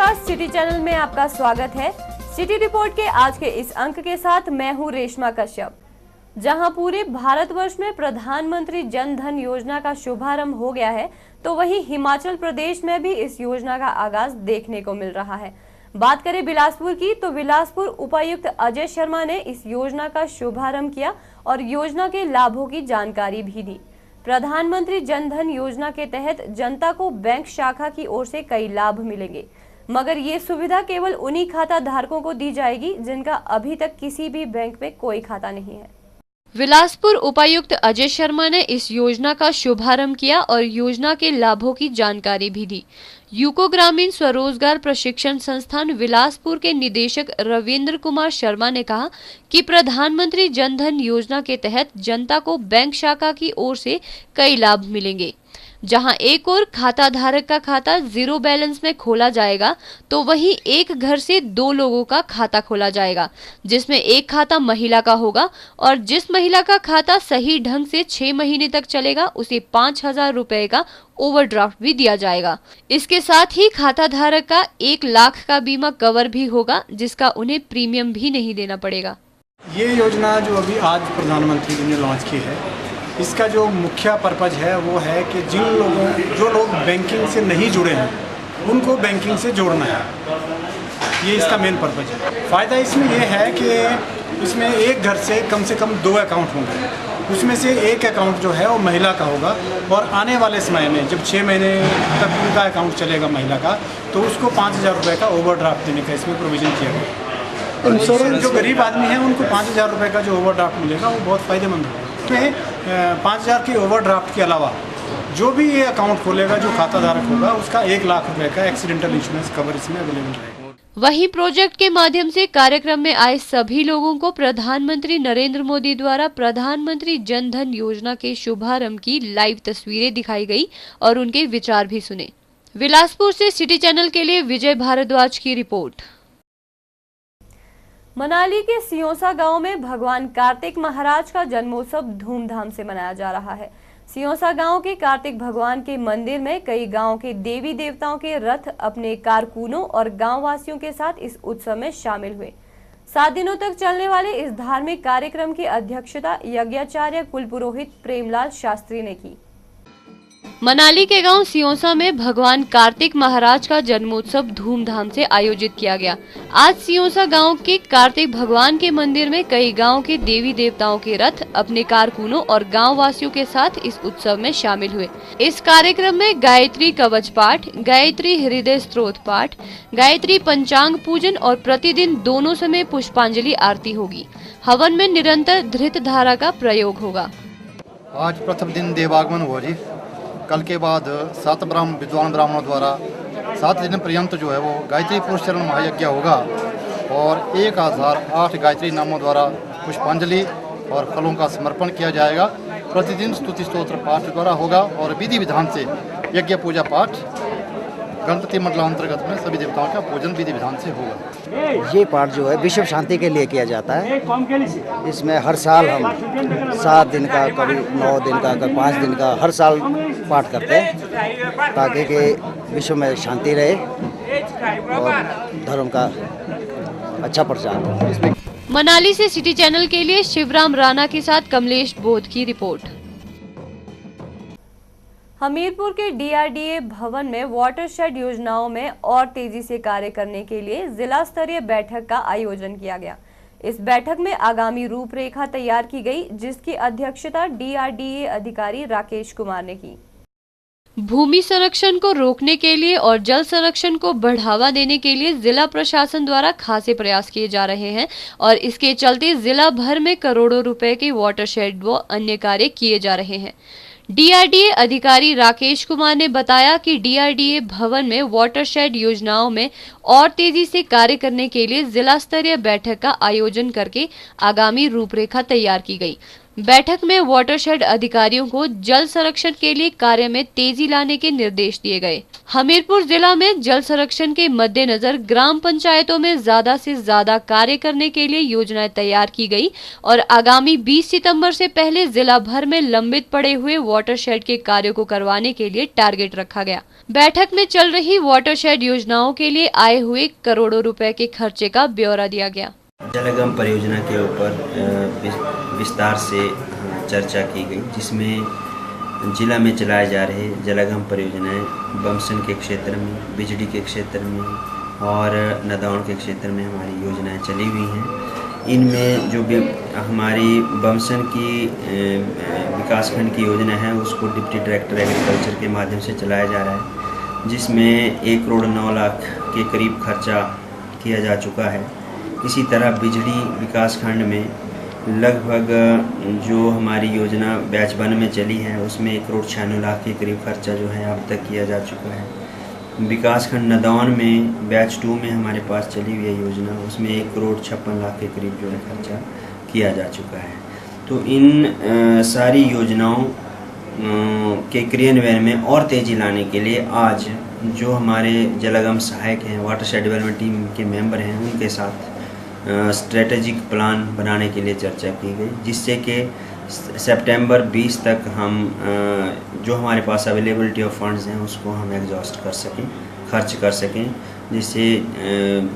नमस्कार, city channel में आपका स्वागत है। सिटी रिपोर्ट के आज के इस अंक के साथ मैं हूं रेशमा कश्यप। जहां पूरे भारतवर्ष में प्रधानमंत्री जन धन योजना का शुभारंभ हो गया है, तो वहीं हिमाचल प्रदेश में भी इस योजना का आगाज देखने को मिल रहा है। बात करें बिलासपुर की, तो बिलासपुर उपायुक्त अजय शर्मा ने इस योजना का शुभारंभ किया और योजना के लाभों की जानकारी भी दी। प्रधानमंत्री जन धन योजना के तहत जनता को बैंक शाखा की ओर से कई लाभ मिलेंगे, मगर ये सुविधा केवल उन्हीं खाता धारकों को दी जाएगी जिनका अभी तक किसी भी बैंक में कोई खाता नहीं है। बिलासपुर उपायुक्त अजय शर्मा ने इस योजना का शुभारंभ किया और योजना के लाभों की जानकारी भी दी। यूको ग्रामीण स्वरोजगार प्रशिक्षण संस्थान बिलासपुर के निदेशक रविंद्र कुमार शर्मा ने कहा कि प्रधानमंत्री जन धन योजना के तहत जनता को बैंक शाखा की ओर से कई लाभ मिलेंगे। जहां एक और खाता धारक का खाता जीरो बैलेंस में खोला जाएगा, तो वहीं एक घर से 2 लोगों का खाता खोला जाएगा, जिसमें एक खाता महिला का होगा और जिस महिला का खाता सही ढंग से 6 महीने तक चलेगा उसे 5,000 रुपए का ओवरड्राफ्ट भी दिया जाएगा। इसके साथ ही खाता धारक का 1 लाख का बीमा कवर भी होगा, जिसका उन्हें प्रीमियम भी नहीं देना पड़ेगा। ये योजना जो अभी आज प्रधानमंत्री जी ने लॉन्च की है, इसका जो मुख्य पर्पज़ है वो है कि जो लोग बैंकिंग से नहीं जुड़े हैं उनको बैंकिंग से जोड़ना है। ये इसका मेन पर्पज़ है। फ़ायदा इसमें यह है कि इसमें एक घर से कम 2 अकाउंट होंगे, उसमें से एक अकाउंट जो है वो महिला का होगा और आने वाले समय में जब 6 महीने तक उनका अकाउंट चलेगा महिला का, तो उसको 5,000 रुपये का ओवरड्राफ्ट देने का इसमें प्रोविज़न किया गया। इंश्योरेंस जो गरीब आदमी है उनको 5,000 रुपये का जो ओवरड्राफ्ट मिलेगा वो बहुत फ़ायदेमंद होगा। में 5,000 के ओवरड्राफ्ट के अलावा जो भी ये अकाउंट खोलेगा, जो खाता धारक होगा, उसका 1 लाख रुपए का एक्सीडेंटल इंश्योरेंस कवर इसमें अवेलेबल रहेगा। वहीं प्रोजेक्ट के माध्यम से कार्यक्रम में आए सभी लोगों को प्रधानमंत्री नरेंद्र मोदी द्वारा प्रधानमंत्री जन धन योजना के शुभारंभ की लाइव तस्वीरें दिखाई गई और उनके विचार भी सुने। बिलासपुर से सिटी चैनल के लिए विजय भारद्वाज की रिपोर्ट। मनाली के सियोसा गांव में भगवान कार्तिक महाराज का जन्मोत्सव धूमधाम से मनाया जा रहा है। सियोसा गांव के कार्तिक भगवान के मंदिर में कई गांव के देवी देवताओं के रथ अपने कारकुनों और गांव वासियों के साथ इस उत्सव में शामिल हुए। 7 दिनों तक चलने वाले इस धार्मिक कार्यक्रम की अध्यक्षता यज्ञाचार्य कुलपुरोहित प्रेमलाल शास्त्री ने की। मनाली के गांव सियोसा में भगवान कार्तिक महाराज का जन्मोत्सव धूमधाम से आयोजित किया गया। आज सियोसा गांव के कार्तिक भगवान के मंदिर में कई गांव के देवी देवताओं के रथ अपने कारकुनों और गांव वासियों के साथ इस उत्सव में शामिल हुए। इस कार्यक्रम में गायत्री कवच पाठ, गायत्री हृदय स्तोत्र पाठ, गायत्री पंचांग पूजन और प्रतिदिन दोनों समय पुष्पांजलि आरती होगी। हवन में निरंतर धृत धारा का प्रयोग होगा। आज प्रथम दिन देवागमन हुआ जी। कल के बाद 7 विद्वान ब्राह्मणों द्वारा 7 दिन पर्यंत जो है वो गायत्री पुरस्चरण महायज्ञ होगा और 1008 गायत्री नामों द्वारा पुष्पांजलि और फलों का समर्पण किया जाएगा। प्रतिदिन स्तुति स्तोत्र पाठ द्वारा होगा और विधि विधान से यज्ञ पूजा पाठ गणपति मंडलांतर्गत में सभी देवताओं का पूजन विधि विधान से होगा। ये पाठ जो है विश्व शांति के लिए किया जाता है। इसमें हर साल हम 7 दिन का, कभी 9 दिन का, कभी 5 दिन का हर साल पाठ करते हैं ताकि कि विश्व में शांति रहे और धर्म का अच्छा प्रचार हो। मनाली से सिटी चैनल के लिए शिवराम राणा के साथ कमलेश बोध की रिपोर्ट। हमीरपुर के डीआरडीए भवन में वाटरशेड योजनाओं में और तेजी से कार्य करने के लिए जिला स्तरीय बैठक का आयोजन किया गया। इस बैठक में आगामी रूपरेखा तैयार की गई, जिसकी अध्यक्षता डीआरडीए अधिकारी राकेश कुमार ने की। भूमि संरक्षण को रोकने के लिए और जल संरक्षण को बढ़ावा देने के लिए जिला प्रशासन द्वारा खासे प्रयास किए जा रहे हैं और इसके चलते जिला भर में करोड़ों रुपए के वाटरशेड व अन्य कार्य किए जा रहे हैं। डीआरडीए अधिकारी राकेश कुमार ने बताया कि डीआरडीए भवन में वाटरशेड योजनाओं में और तेजी से कार्य करने के लिए जिला स्तरीय बैठक का आयोजन करके आगामी रूपरेखा तैयार की गई। बैठक में वाटरशेड अधिकारियों को जल संरक्षण के लिए कार्य में तेजी लाने के निर्देश दिए गए। हमीरपुर जिला में जल संरक्षण के मद्देनजर ग्राम पंचायतों में ज्यादा से ज्यादा कार्य करने के लिए योजनाएं तैयार की गई और आगामी 20 सितंबर से पहले जिला भर में लंबित पड़े हुए वाटरशेड के कार्यों को करवाने के लिए टारगेट रखा गया। बैठक में चल रही वाटरशेड योजनाओं के लिए आए हुए करोड़ों रुपए के खर्चे का ब्यौरा दिया गया। जलगम परियोजना के ऊपर विस्तार से चर्चा की गई, जिसमें जिला में चलाए जा रहे जलगम परियोजनाएं बमसन के क्षेत्र में, बिजली के क्षेत्र में और नदौन के क्षेत्र में हमारी योजनाएं चली हुई हैं। इनमें जो भी हमारी बमसन की विकासखंड की योजना है उसको डिप्टी डायरेक्टर एग्रीकल्चर के माध्यम से चलाया जा रहा है, जिसमें 1 करोड़ 9 लाख के करीब खर्चा किया जा चुका है। इसी तरह बिजली विकासखंड में लगभग जो हमारी योजना बैच 1 में चली है उसमें 1 करोड़ 96 लाख के करीब खर्चा जो है अब तक किया जा चुका है। विकासखंड नदौन में बैच 2 में हमारे पास चली हुई है योजना, उसमें 1 करोड़ 56 लाख के करीब जो है खर्चा किया जा चुका है। तो इन सारी योजनाओं के क्रियान्वयन में और तेज़ी लाने के लिए आज जो हमारे जलगम सहायक हैं, वाटरशेड डेवलपमेंट टीम के मेंबर हैं, उनके साथ स्ट्रेटेजिक प्लान बनाने के लिए चर्चा की गई, जिससे कि सितंबर 20 तक हम जो हमारे पास अवेलेबिलिटी ऑफ फंड्स हैं उसको हम एग्जॉस्ट कर सकें, खर्च कर सकें, जिससे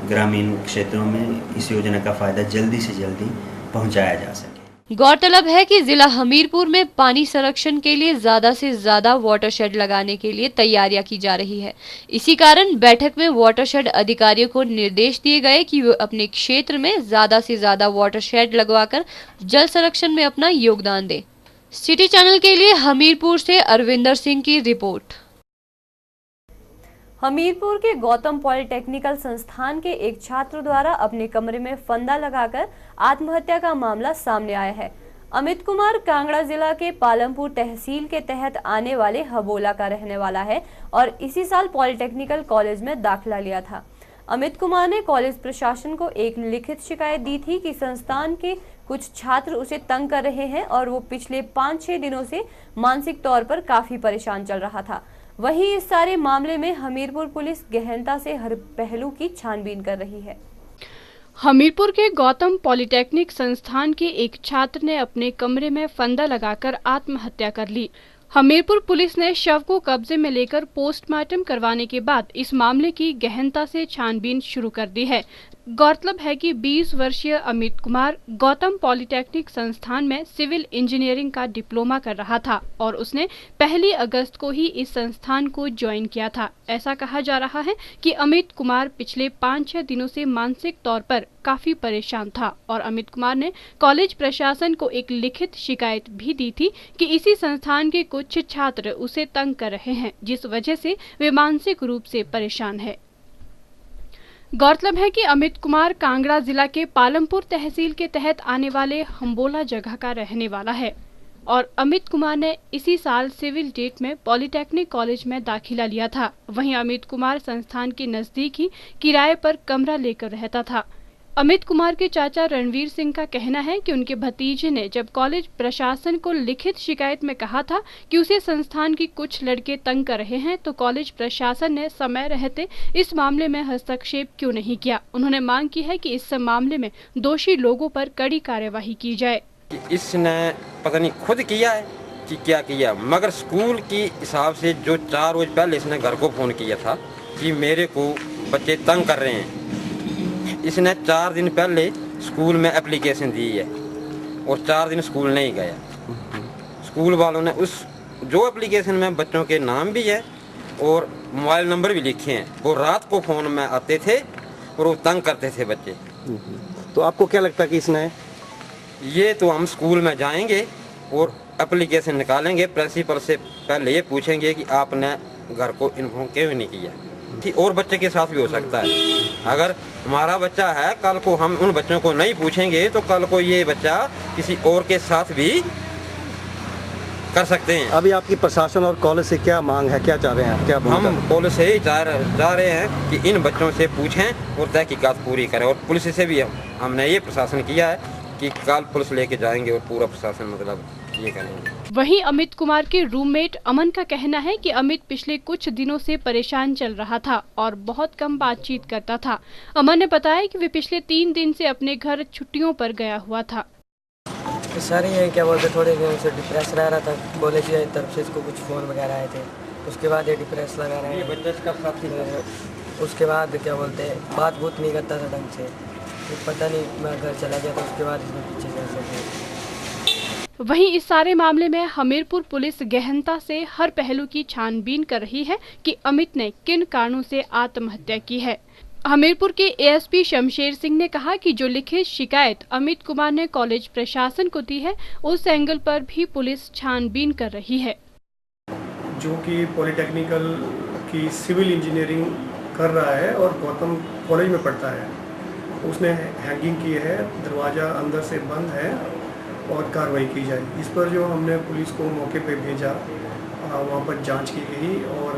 ग्रामीण क्षेत्रों में इस योजना का फ़ायदा जल्दी से जल्दी पहुंचाया जा सके। गौरतलब है कि जिला हमीरपुर में पानी संरक्षण के लिए ज्यादा से ज्यादा वाटरशेड लगाने के लिए तैयारियां की जा रही है। इसी कारण बैठक में वाटरशेड अधिकारियों को निर्देश दिए गए कि वे अपने क्षेत्र में ज्यादा से ज्यादा वाटरशेड लगवाकर जल संरक्षण में अपना योगदान दें। सिटी चैनल के लिए हमीरपुर से अरविंदर सिंह की रिपोर्ट। हमीरपुर के गौतम पॉलिटेक्निकल संस्थान के एक छात्र द्वारा अपने कमरे में फंदा लगाकर आत्महत्या का मामला सामने आया है। अमित कुमार कांगड़ा जिला के पालमपुर तहसील के तहत आने वाले हबोला का रहने वाला है और इसी साल पॉलिटेक्निकल कॉलेज में दाखिला लिया था। अमित कुमार ने कॉलेज प्रशासन को एक लिखित शिकायत दी थी कि संस्थान के कुछ छात्र उसे तंग कर रहे हैं और वो पिछले 5-6 दिनों से मानसिक तौर पर काफी परेशान चल रहा था। वहीं इस सारे मामले में हमीरपुर पुलिस गहनता से हर पहलू की छानबीन कर रही है। हमीरपुर के गौतम पॉलिटेक्निक संस्थान के एक छात्र ने अपने कमरे में फंदा लगाकर आत्महत्या कर ली। हमीरपुर पुलिस ने शव को कब्जे में लेकर पोस्टमार्टम करवाने के बाद इस मामले की गहनता से छानबीन शुरू कर दी है। गौरतलब है कि 20 वर्षीय अमित कुमार गौतम पॉलिटेक्निक संस्थान में सिविल इंजीनियरिंग का डिप्लोमा कर रहा था और उसने 1 अगस्त को ही इस संस्थान को ज्वाइन किया था। ऐसा कहा जा रहा है कि अमित कुमार पिछले 5-6 दिनों से मानसिक तौर पर काफी परेशान था और अमित कुमार ने कॉलेज प्रशासन को एक लिखित शिकायत भी दी थी कि इसी संस्थान के कुछ छात्र उसे तंग कर रहे हैं, जिस वजह से वे मानसिक रूप से परेशान है। गौरतलब है कि अमित कुमार कांगड़ा जिला के पालमपुर तहसील के तहत आने वाले हम्बोला जगह का रहने वाला है और अमित कुमार ने इसी साल सिविल डेट में पॉलिटेक्निक कॉलेज में दाखिला लिया था। वहीं अमित कुमार संस्थान के नजदीक ही किराए पर कमरा लेकर रहता था। अमित कुमार के चाचा रणवीर सिंह का कहना है कि उनके भतीजे ने जब कॉलेज प्रशासन को लिखित शिकायत में कहा था कि उसे संस्थान की कुछ लड़के तंग कर रहे हैं, तो कॉलेज प्रशासन ने समय रहते इस मामले में हस्तक्षेप क्यों नहीं किया। उन्होंने मांग की है कि इस मामले में दोषी लोगों पर कड़ी कार्यवाही की जाए। इसने पता नहीं खुद किया है कि क्या किया, मगर स्कूल की हिसाब से जो 4 रोज पहले इसने घर को फोन किया था कि मेरे को बच्चे तंग कर रहे हैं, इसने 4 दिन पहले स्कूल में एप्लीकेशन दी है और 4 दिन स्कूल नहीं गया। स्कूल वालों ने उस जो एप्लीकेशन में बच्चों के नाम भी है और मोबाइल नंबर भी लिखे हैं, वो रात को फ़ोन में आते थे और वो तंग करते थे बच्चे। तो आपको क्या लगता है कि इसने ये तो हम स्कूल में जाएंगे और एप्लीकेशन निकालेंगे, प्रिंसिपल से पहले ये पूछेंगे कि आपने घर को इन्फॉर्म क्यों नहीं किया कि और बच्चे के साथ भी हो सकता है। अगर हमारा बच्चा है, कल को हम उन बच्चों को नहीं पूछेंगे तो कल को ये बच्चा किसी और के साथ भी कर सकते हैं। अभी आपकी प्रशासन और कॉलेज से क्या मांग है, क्या चाह रहे हैं? क्या हम कॉलेज से ही चाह रहे हैं कि इन बच्चों से पूछें और तहकीकात पूरी करें और पुलिस से भी हमने ये प्रशासन किया है कि कल पुलिस लेके जाएंगे और पूरा प्रशासन मतलब ये करेंगे। वहीं अमित कुमार के रूममेट अमन का कहना है कि अमित पिछले कुछ दिनों से परेशान चल रहा था और बहुत कम बातचीत करता था। अमन ने बताया कि वे पिछले 3 दिन से अपने घर छुट्टियों पर गया हुआ था। सर ये क्या बोलते, थोड़े दिन से डिप्रेस रह रहा था, कॉलेज की तरफ से इसको कुछ फ़ोन वगैरह आए थे, उसके बाद ये डिप्रेस लगा रहा है। उसके बाद क्या बोलते बात बूत नहीं करता था ढंग से, पता नहीं मैं घर चला गया तो उसके बाद इसमें पीछे जा सके। वहीं इस सारे मामले में हमीरपुर पुलिस गहनता से हर पहलू की छानबीन कर रही है कि अमित ने किन कारणों से आत्महत्या की है। हमीरपुर के एएसपी शमशेर सिंह ने कहा कि जो लिखित शिकायत अमित कुमार ने कॉलेज प्रशासन को दी है, उस एंगल पर भी पुलिस छानबीन कर रही है। जो कि पॉलिटेक्निकल की सिविल इंजीनियरिंग कर रहा है और गौतम कॉलेज में पढ़ता है, उसने हैंगिंग की है, दरवाज़ा अंदर से बंद है और कार्रवाई की जाए। इस पर जो हमने पुलिस को मौके पे भेजा, वहाँ पर जांच की गई और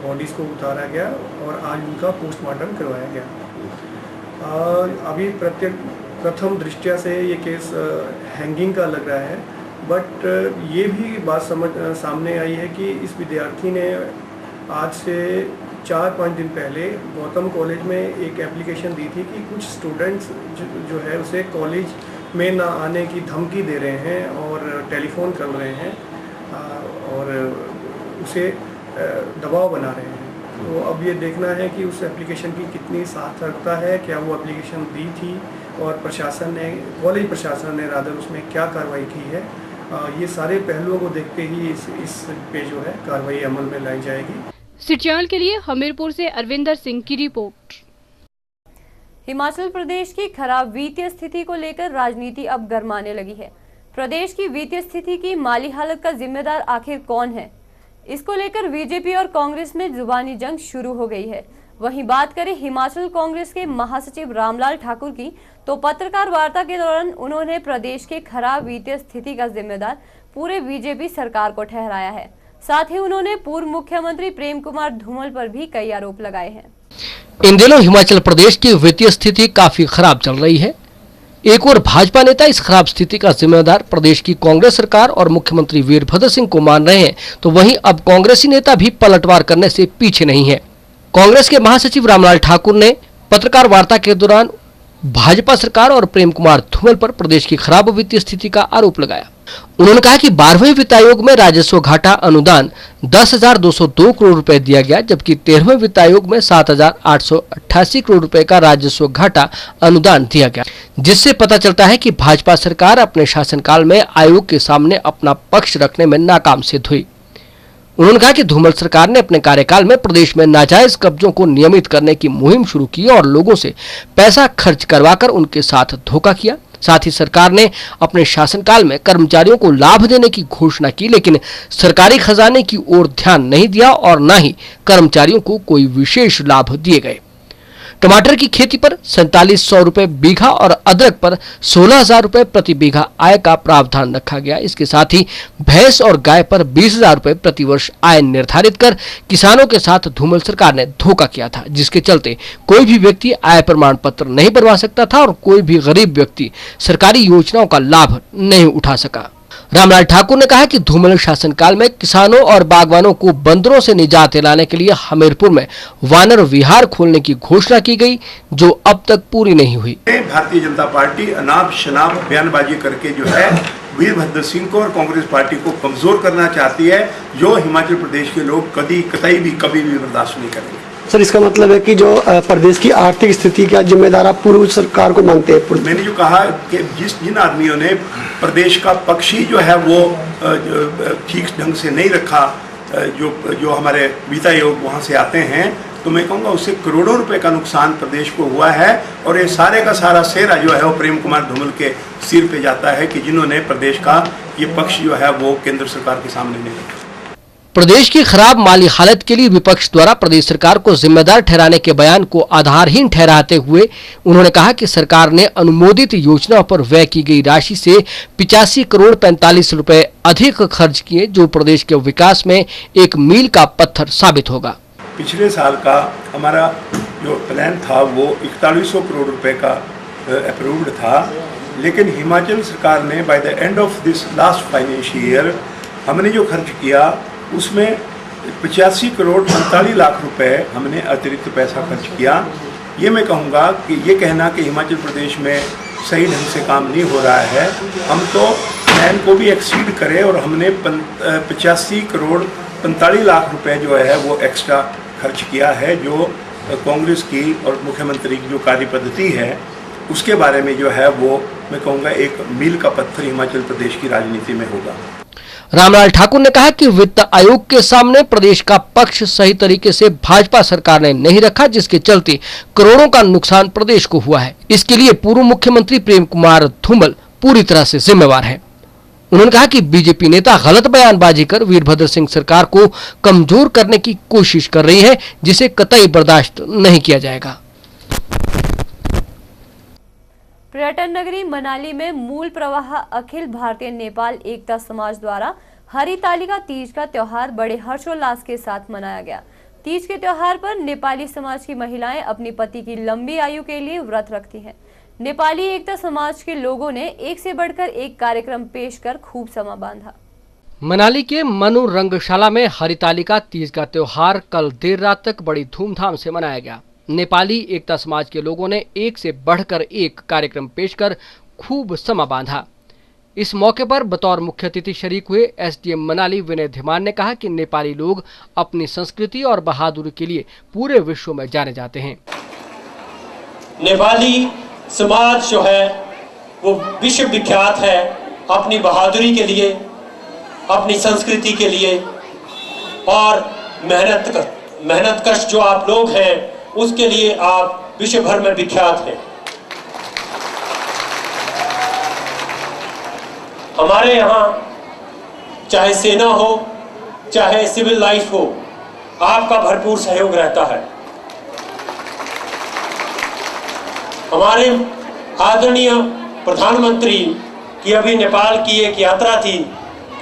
बॉडीज़ को उतारा गया और आज उनका पोस्टमार्टम करवाया गया। अभी प्रथम दृष्टया से ये केस हैंगिंग का लग रहा है, बट ये भी बात सामने आई है कि इस विद्यार्थी ने आज से 4-5 दिन पहले गौतम कॉलेज में एक एप्लीकेशन दी थी कि कुछ स्टूडेंट्स जो है उसे कॉलेज में ना आने की धमकी दे रहे हैं और टेलीफोन कर रहे हैं और उसे दबाव बना रहे हैं। तो अब ये देखना है कि उस एप्लीकेशन की कितनी सार्थकता है, क्या वो एप्लीकेशन दी थी और प्रशासन ने, कॉलेज प्रशासन ने रादर उसमें क्या कार्रवाई की है। ये सारे पहलुओं को देखते ही इस पे जो है कार्रवाई अमल में लाई जाएगी। सिटी चैनल के लिए हमीरपुर से अरविंदर सिंह की रिपोर्ट। हिमाचल प्रदेश की खराब वित्तीय स्थिति को लेकर राजनीति अब गरमाने लगी है। प्रदेश की वित्तीय स्थिति की माली हालत का जिम्मेदार आखिर कौन है, इसको लेकर बीजेपी और कांग्रेस में जुबानी जंग शुरू हो गई है। वहीं बात करें हिमाचल कांग्रेस के महासचिव रामलाल ठाकुर की, तो पत्रकार वार्ता के दौरान उन्होंने प्रदेश के खराब वित्तीय स्थिति का जिम्मेदार पूरे बीजेपी सरकार को ठहराया है। साथ ही उन्होंने पूर्व मुख्यमंत्री प्रेम कुमार धूमल पर भी कई आरोप लगाए हैं। इन दिनों हिमाचल प्रदेश की वित्तीय स्थिति काफी खराब चल रही है। एक और भाजपा नेता इस खराब स्थिति का जिम्मेदार प्रदेश की कांग्रेस सरकार और मुख्यमंत्री वीरभद्र सिंह को मान रहे हैं, तो वहीं अब कांग्रेसी नेता भी पलटवार करने से पीछे नहीं है। कांग्रेस के महासचिव रामलाल ठाकुर ने पत्रकार वार्ता के दौरान भाजपा सरकार और प्रेम कुमार धूमल पर प्रदेश की खराब वित्तीय स्थिति का आरोप लगाया। उन्होंने कहा कि 12वें वित्त आयोग में राजस्व घाटा अनुदान 10,202 करोड़ रुपए दिया गया, जबकि 13वें वित्त आयोग में 7,888 करोड़ रुपए का राजस्व घाटा अनुदान दिया गया, जिससे पता चलता है कि भाजपा सरकार अपने शासनकाल में आयोग के सामने अपना पक्ष रखने में नाकाम सिद्ध हुई। उन्होंने कहा कि धूमल सरकार ने अपने कार्यकाल में प्रदेश में नाजायज कब्जों को नियमित करने की मुहिम शुरू की और लोगों से पैसा खर्च करवाकर उनके साथ धोखा किया। साथ ही सरकार ने अपने शासनकाल में कर्मचारियों को लाभ देने की घोषणा की, लेकिन सरकारी खजाने की ओर ध्यान नहीं दिया और न ही कर्मचारियों को कोई विशेष लाभ दिए गए। टमाटर की खेती पर 4700 रुपए बीघा और अदरक पर 16,000 रुपए प्रति बीघा आय का प्रावधान रखा गया। इसके साथ ही भैंस और गाय पर 20,000 रुपए प्रति वर्ष आय निर्धारित कर किसानों के साथ धूमल सरकार ने धोखा किया था, जिसके चलते कोई भी व्यक्ति आय प्रमाण पत्र नहीं बनवा सकता था और कोई भी गरीब व्यक्ति सरकारी योजनाओं का लाभ नहीं उठा सका। रामलाल ठाकुर ने कहा कि धूमल शासनकाल में किसानों और बागवानों को बंदरों से निजात दिलाने के लिए हमीरपुर में वानर विहार खोलने की घोषणा की गई, जो अब तक पूरी नहीं हुई। भारतीय जनता पार्टी अनाप शनाप बयानबाजी करके जो है वीरभद्र सिंह को और कांग्रेस पार्टी को कमजोर करना चाहती है, जो हिमाचल प्रदेश के लोग कभी भी बर्दाश्त नहीं करेंगे। सर, इसका मतलब है कि जो प्रदेश की आर्थिक स्थिति का जिम्मेदार आप पूर्व सरकार को मानते हैं? मैंने जो कहा कि जिन आदमियों ने प्रदेश का पक्ष ही जो है वो ठीक ढंग से नहीं रखा, जो हमारे वित्त आयोग वहाँ से आते हैं, तो मैं कहूँगा उससे करोड़ों रुपए का नुकसान प्रदेश को हुआ है और ये सारे का सारा सेहरा जो है वो प्रेम कुमार धूमल के सिर पे जाता है कि जिन्होंने प्रदेश का ये पक्ष जो है वो केंद्र सरकार के सामने नहीं रखा। प्रदेश की खराब माली हालत के लिए विपक्ष द्वारा प्रदेश सरकार को जिम्मेदार ठहराने के बयान को आधारहीन ठहराते हुए उन्होंने कहा कि सरकार ने अनुमोदित योजनाओं पर व्यय की गई राशि से 85 करोड़ 45 रुपए अधिक खर्च किए, जो प्रदेश के विकास में एक मील का पत्थर साबित होगा। पिछले साल का हमारा जो प्लान था वो 4100 करोड़ रुपए का अप्रूव्ड था, लेकिन हिमाचल सरकार ने by the end of this last financial year हमने जो खर्च किया उसमें 85 करोड़ 45 लाख रुपए हमने अतिरिक्त पैसा खर्च किया। ये मैं कहूँगा कि ये कहना कि हिमाचल प्रदेश में सही ढंग से काम नहीं हो रहा है, हम तो प्लान को भी एक्सीड करें और हमने 85 करोड़ 45 लाख रुपए जो है वो एक्स्ट्रा खर्च किया है। जो कांग्रेस की और मुख्यमंत्री की जो कार्य पद्धति है उसके बारे में जो है वो मैं कहूँगा एक मील का पत्थर हिमाचल प्रदेश की राजनीति में होगा। रामलाल ठाकुर ने कहा कि वित्त आयोग के सामने प्रदेश का पक्ष सही तरीके से भाजपा सरकार ने नहीं रखा, जिसके चलते करोड़ों का नुकसान प्रदेश को हुआ है। इसके लिए पूर्व मुख्यमंत्री प्रेम कुमार धूमल पूरी तरह से जिम्मेवार हैं। उन्होंने कहा कि बीजेपी नेता गलत बयानबाजी कर वीरभद्र सिंह सरकार को कमजोर करने की कोशिश कर रही है, जिसे कतई बर्दाश्त नहीं किया जाएगा। पर्यटन नगरी मनाली में मूल प्रवाह अखिल भारतीय नेपाल एकता समाज द्वारा हरितालिका तीज का त्योहार बड़े हर्षोल्लास के साथ मनाया गया। तीज के त्योहार पर नेपाली समाज की महिलाएं अपनी पति की लंबी आयु के लिए व्रत रखती हैं। नेपाली एकता समाज के लोगों ने एक से बढ़कर एक कार्यक्रम पेश कर खूब समा बांधा। मनाली के मनु रंगशाला में हरितालिका तीज का त्योहार कल देर रात तक बड़ी धूमधाम से मनाया गया। नेपाली एकता समाज के लोगों ने एक से बढ़कर एक कार्यक्रम पेश कर खूब समा बांधा। इस मौके पर बतौर मुख्य अतिथि शरीक हुए एसडीएम मनाली विनय धीमान ने कहा कि नेपाली लोग अपनी संस्कृति और बहादुरी के लिए पूरे विश्व में जाने जाते हैं। नेपाली समाज जो है वो विश्व विख्यात है अपनी बहादुरी के लिए, अपनी संस्कृति के लिए और मेहनतकश जो आप लोग हैं उसके लिए आप विश्व भर में विख्यात हैं। हमारे यहाँ चाहे सेना हो चाहे सिविल लाइफ हो, आपका भरपूर सहयोग रहता है। हमारे आदरणीय प्रधानमंत्री की अभी नेपाल की एक यात्रा थी,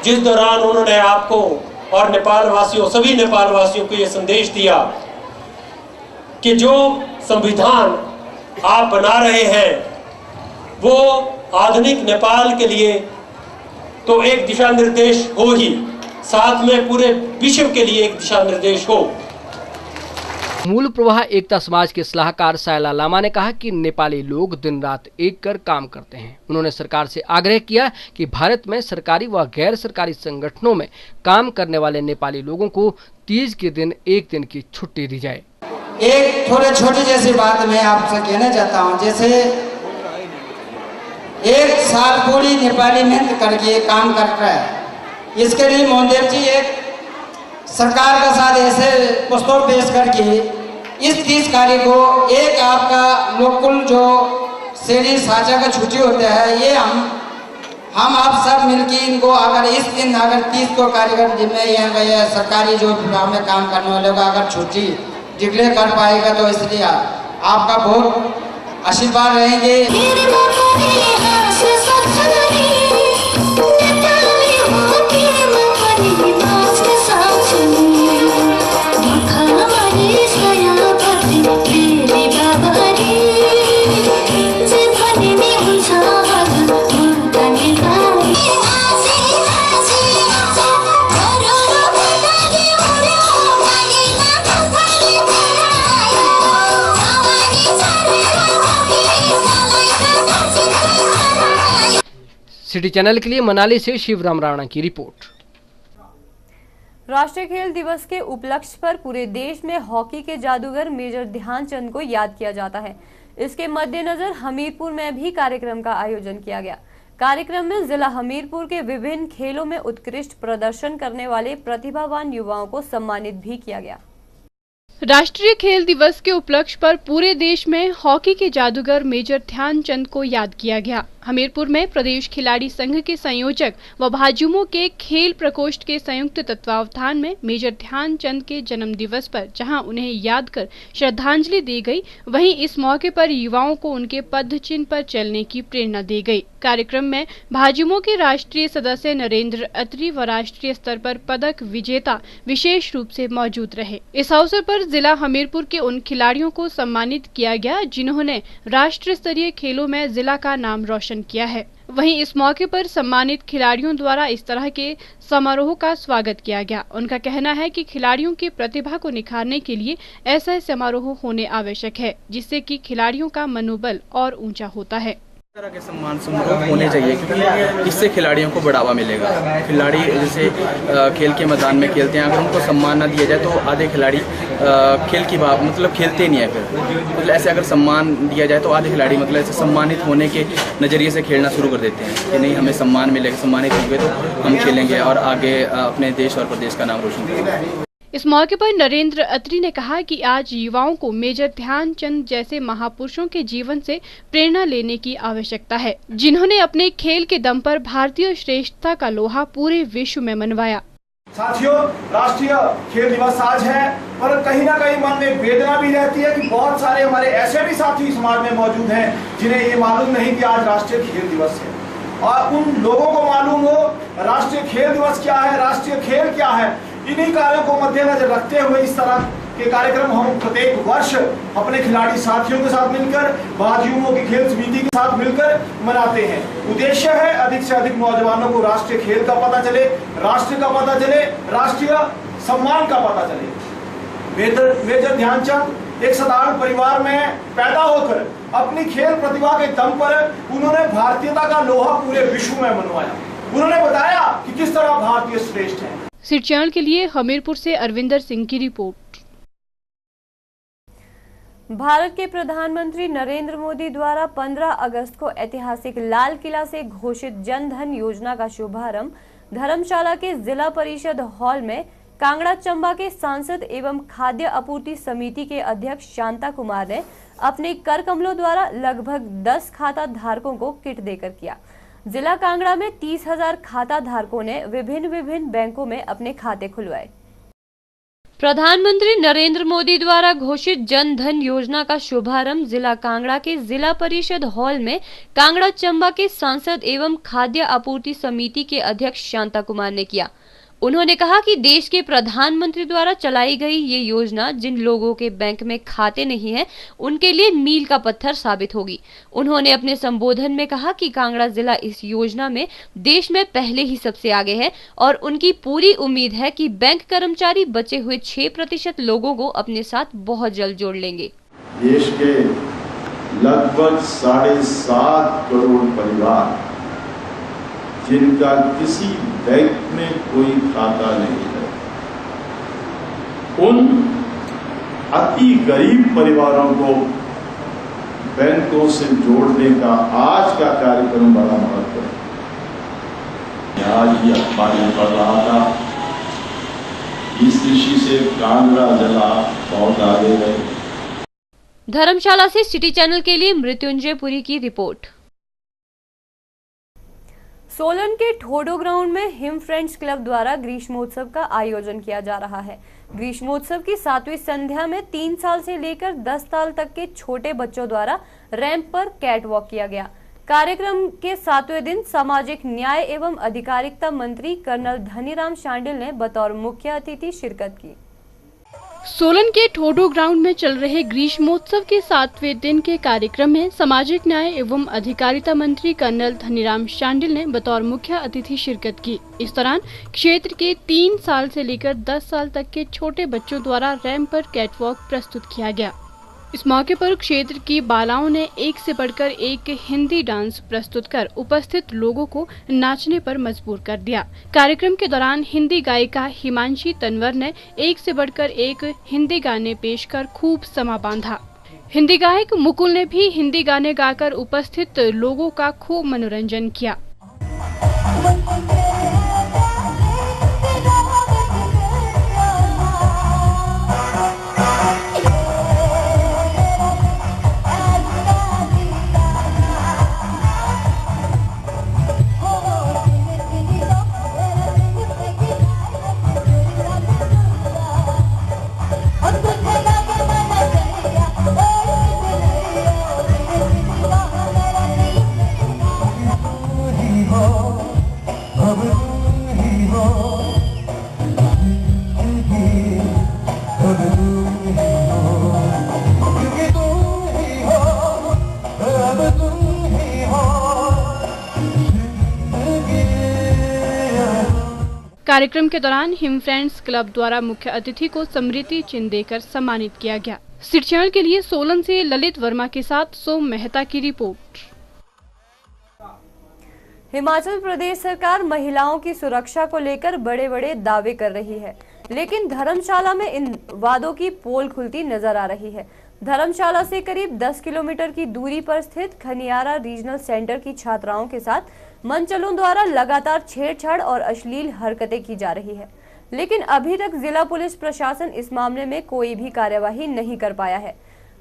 जिस दौरान उन्होंने आपको और नेपाल वासियों, सभी नेपाल वासियों को यह संदेश दिया कि जो संविधान आप बना रहे हैं वो आधुनिक नेपाल के लिए तो एक दिशा निर्देश हो ही, साथ में पूरे विश्व के लिए एक दिशा निर्देश हो। मूल प्रवाह एकता समाज के सलाहकार सायला लामा ने कहा कि नेपाली लोग दिन रात एक कर काम करते हैं। उन्होंने सरकार से आग्रह किया कि भारत में सरकारी व गैर सरकारी संगठनों में काम करने वाले नेपाली लोगों को तीज के दिन एक दिन की छुट्टी दी जाए। एक थोड़े छोटी जैसी बात मैं आपसे कहना चाहता हूँ, जैसे एक साल पूरी नेपाली मेहनत करके काम कर रहा है, इसके लिए मोहनदेव जी एक सरकार का साथ ऐसे प्रस्ताव पेश करके इस 30 कार्य को एक आपका लोकल जो शहरी साझा का छुट्टी होता है, ये हम आप सब मिलके इनको अगर इस दिन अगर 30 को कार्यक्रम में यह सरकारी जो विभाग में काम करने वाले को अगर छुट्टी डिक्लेयर कर पाएगा तो इसलिए आपका बहुत आशीर्वाद रहेंगे। सिटी चैनल के लिए मनाली से शिवराम राणा की रिपोर्ट। राष्ट्रीय खेल दिवस के उपलक्ष्य पर पूरे देश में हॉकी के जादूगर मेजर ध्यानचंद को याद किया जाता है। इसके मद्देनजर हमीरपुर में भी कार्यक्रम का आयोजन किया गया। कार्यक्रम में जिला हमीरपुर के विभिन्न खेलों में उत्कृष्ट प्रदर्शन करने वाले प्रतिभावान युवाओं को सम्मानित भी किया गया। राष्ट्रीय खेल दिवस के उपलक्ष्य पर पूरे देश में हॉकी के जादूगर मेजर ध्यानचंद को याद किया गया। हमीरपुर में प्रदेश खिलाड़ी संघ के संयोजक व भाजयुमो के खेल प्रकोष्ठ के संयुक्त तत्वावधान में मेजर ध्यानचंद के जन्म दिवस पर जहां उन्हें याद कर श्रद्धांजलि दी गई, वहीं इस मौके पर युवाओं को उनके पद चिन्ह पर चलने की प्रेरणा दी गई। कार्यक्रम में भाजयुमो के राष्ट्रीय सदस्य नरेंद्र अत्री व राष्ट्रीय स्तर पर पदक विजेता विशेष रूप से मौजूद रहे। इस अवसर पर जिला हमीरपुर के उन खिलाड़ियों को सम्मानित किया गया जिन्होंने राष्ट्र स्तरीय खेलों में जिला का नाम रोशन प्रदर्शन किया है। वहीं इस मौके पर सम्मानित खिलाड़ियों द्वारा इस तरह के समारोह का स्वागत किया गया। उनका कहना है कि खिलाड़ियों की प्रतिभा को निखारने के लिए ऐसा समारोह होने आवश्यक है, जिससे कि खिलाड़ियों का मनोबल और ऊंचा होता है। तरह के सम्मान समारोह होने चाहिए, क्योंकि इससे खिलाड़ियों को बढ़ावा मिलेगा। खिलाड़ी जैसे खेल के मैदान में खेलते हैं, अगर उनको सम्मान ना दिया जाए तो आधे खिलाड़ी खेल की बात मतलब खेलते नहीं है। फिर मतलब ऐसे अगर सम्मान दिया जाए तो आधे खिलाड़ी मतलब ऐसे सम्मानित होने के नज़रिए से खेलना शुरू कर देते हैं कि नहीं, हमें सम्मान मिलेगा, सम्मानित होंगे तो हम खेलेंगे और आगे अपने देश और प्रदेश का नाम रोशन करेंगे। इस मौके पर नरेंद्र अत्री ने कहा कि आज युवाओं को मेजर ध्यानचंद जैसे महापुरुषों के जीवन से प्रेरणा लेने की आवश्यकता है, जिन्होंने अपने खेल के दम पर भारतीय श्रेष्ठता का लोहा पूरे विश्व में मनवाया। साथियों, राष्ट्रीय खेल दिवस आज है, पर कहीं ना कहीं मन में वेदना भी रहती है कि बहुत सारे हमारे ऐसे भी साथी समाज में मौजूद हैं जिन्हें ये मालूम नहीं कि आज राष्ट्रीय खेल दिवस है। और उन लोगों को मालूम हो राष्ट्रीय खेल दिवस क्या है, राष्ट्रीय खेल क्या है। इन्हीं कार्यों को मद्देनजर रखते हुए इस तरह के कार्यक्रम हम प्रत्येक वर्ष अपने खिलाड़ी साथियों के साथ मिलकर, बाजुओं की खेल समिति के साथ मिलकर मनाते हैं। उद्देश्य है अधिक से अधिक नौजवानों को राष्ट्रीय खेल का पता चले, राष्ट्र का पता चले, राष्ट्रीय सम्मान का पता चले। मेजर ध्यानचंद एक साधारण परिवार में पैदा होकर अपनी खेल प्रतिभा के दम पर उन्होंने भारतीयता का लोहा पूरे विश्व में मनवाया। उन्होंने बताया कि किस तरह भारतीय श्रेष्ठ है। सिटी चैनल के लिए हमीरपुर से अरविंदर सिंह की रिपोर्ट। भारत के प्रधानमंत्री नरेंद्र मोदी द्वारा 15 अगस्त को ऐतिहासिक लाल किला से घोषित जन धन योजना का शुभारंभ धर्मशाला के जिला परिषद हॉल में कांगड़ा चंबा के सांसद एवं खाद्य आपूर्ति समिति के अध्यक्ष शांता कुमार ने अपने कर कमलों द्वारा लगभग 10 खाता धारकों को किट देकर किया। जिला कांगड़ा में 30,000 खाता धारकों ने विभिन्न बैंकों में अपने खाते खुलवाए। प्रधानमंत्री नरेंद्र मोदी द्वारा घोषित जन धन योजना का शुभारंभ जिला कांगड़ा के जिला परिषद हॉल में कांगड़ा चंबा के सांसद एवं खाद्य आपूर्ति समिति के अध्यक्ष शांता कुमार ने किया। उन्होंने कहा कि देश के प्रधानमंत्री द्वारा चलाई गई ये योजना जिन लोगों के बैंक में खाते नहीं हैं, उनके लिए मील का पत्थर साबित होगी। उन्होंने अपने संबोधन में कहा कि कांगड़ा जिला इस योजना में देश में पहले ही सबसे आगे है और उनकी पूरी उम्मीद है कि बैंक कर्मचारी बचे हुए 6% लोगों को अपने साथ बहुत जल्द जोड़ लेंगे। देश के लगभग 7.5 करोड़ परिवार जिनका किसी बैंक में कोई खाता नहीं है, उन अति गरीब परिवारों को बैंकों से जोड़ने का आज का कार्यक्रम बड़ा महत्व है। आज ही अखबार में पढ़ रहा था, इस दृष्टि से कांगड़ा जिला बहुत आगे है। धर्मशाला से सिटी चैनल के लिए मृत्युंजय पुरी की रिपोर्ट। सोलन के ठोडो ग्राउंड में हिम फ्रेंड्स क्लब द्वारा ग्रीष्मोत्सव का आयोजन किया जा रहा है। ग्रीष्मोत्सव की 7वीं संध्या में 3 साल से लेकर 10 साल तक के छोटे बच्चों द्वारा रैंप पर कैट वॉक किया गया। कार्यक्रम के 7वें दिन सामाजिक न्याय एवं अधिकारिता मंत्री कर्नल धनीराम शांडिल ने बतौर मुख्य अतिथि शिरकत की। सोलन के ठोडो ग्राउंड में चल रहे ग्रीष्मोत्सव के 7वें दिन के कार्यक्रम में सामाजिक न्याय एवं अधिकारिता मंत्री कर्नल धनीराम शांडिल ने बतौर मुख्य अतिथि शिरकत की। इस दौरान क्षेत्र के 3 साल से लेकर 10 साल तक के छोटे बच्चों द्वारा रैंप पर कैटवॉक प्रस्तुत किया गया। इस मौके पर क्षेत्र की बालाओं ने एक से बढ़कर एक हिंदी डांस प्रस्तुत कर उपस्थित लोगों को नाचने पर मजबूर कर दिया। कार्यक्रम के दौरान हिंदी गायिका हिमांशी तनवर ने एक से बढ़कर एक हिंदी गाने पेश कर खूब समा बांधा। हिंदी गायक मुकुल ने भी हिंदी गाने गाकर उपस्थित लोगों का खूब मनोरंजन किया। कार्यक्रम के दौरान हिम फ्रेंड्स क्लब द्वारा मुख्य अतिथि को स्मृति चिन्ह देकर सम्मानित किया गया। सिटी चैनल के लिए सोलन से ललित वर्मा के साथ सोम मेहता की रिपोर्ट। हिमाचल प्रदेश सरकार महिलाओं की सुरक्षा को लेकर बड़े बड़े दावे कर रही है, लेकिन धर्मशाला में इन वादों की पोल खुलती नजर आ रही है। धर्मशाला से करीब 10 किलोमीटर की दूरी पर स्थित खनियारा रीजनल सेंटर की छात्राओं के साथ मंचलों द्वारा लगातार छेड़छाड़ और अश्लील हरकतें की जा रही है, लेकिन अभी तक जिला पुलिस प्रशासन इस मामले में कोई भी कार्यवाही नहीं कर पाया है।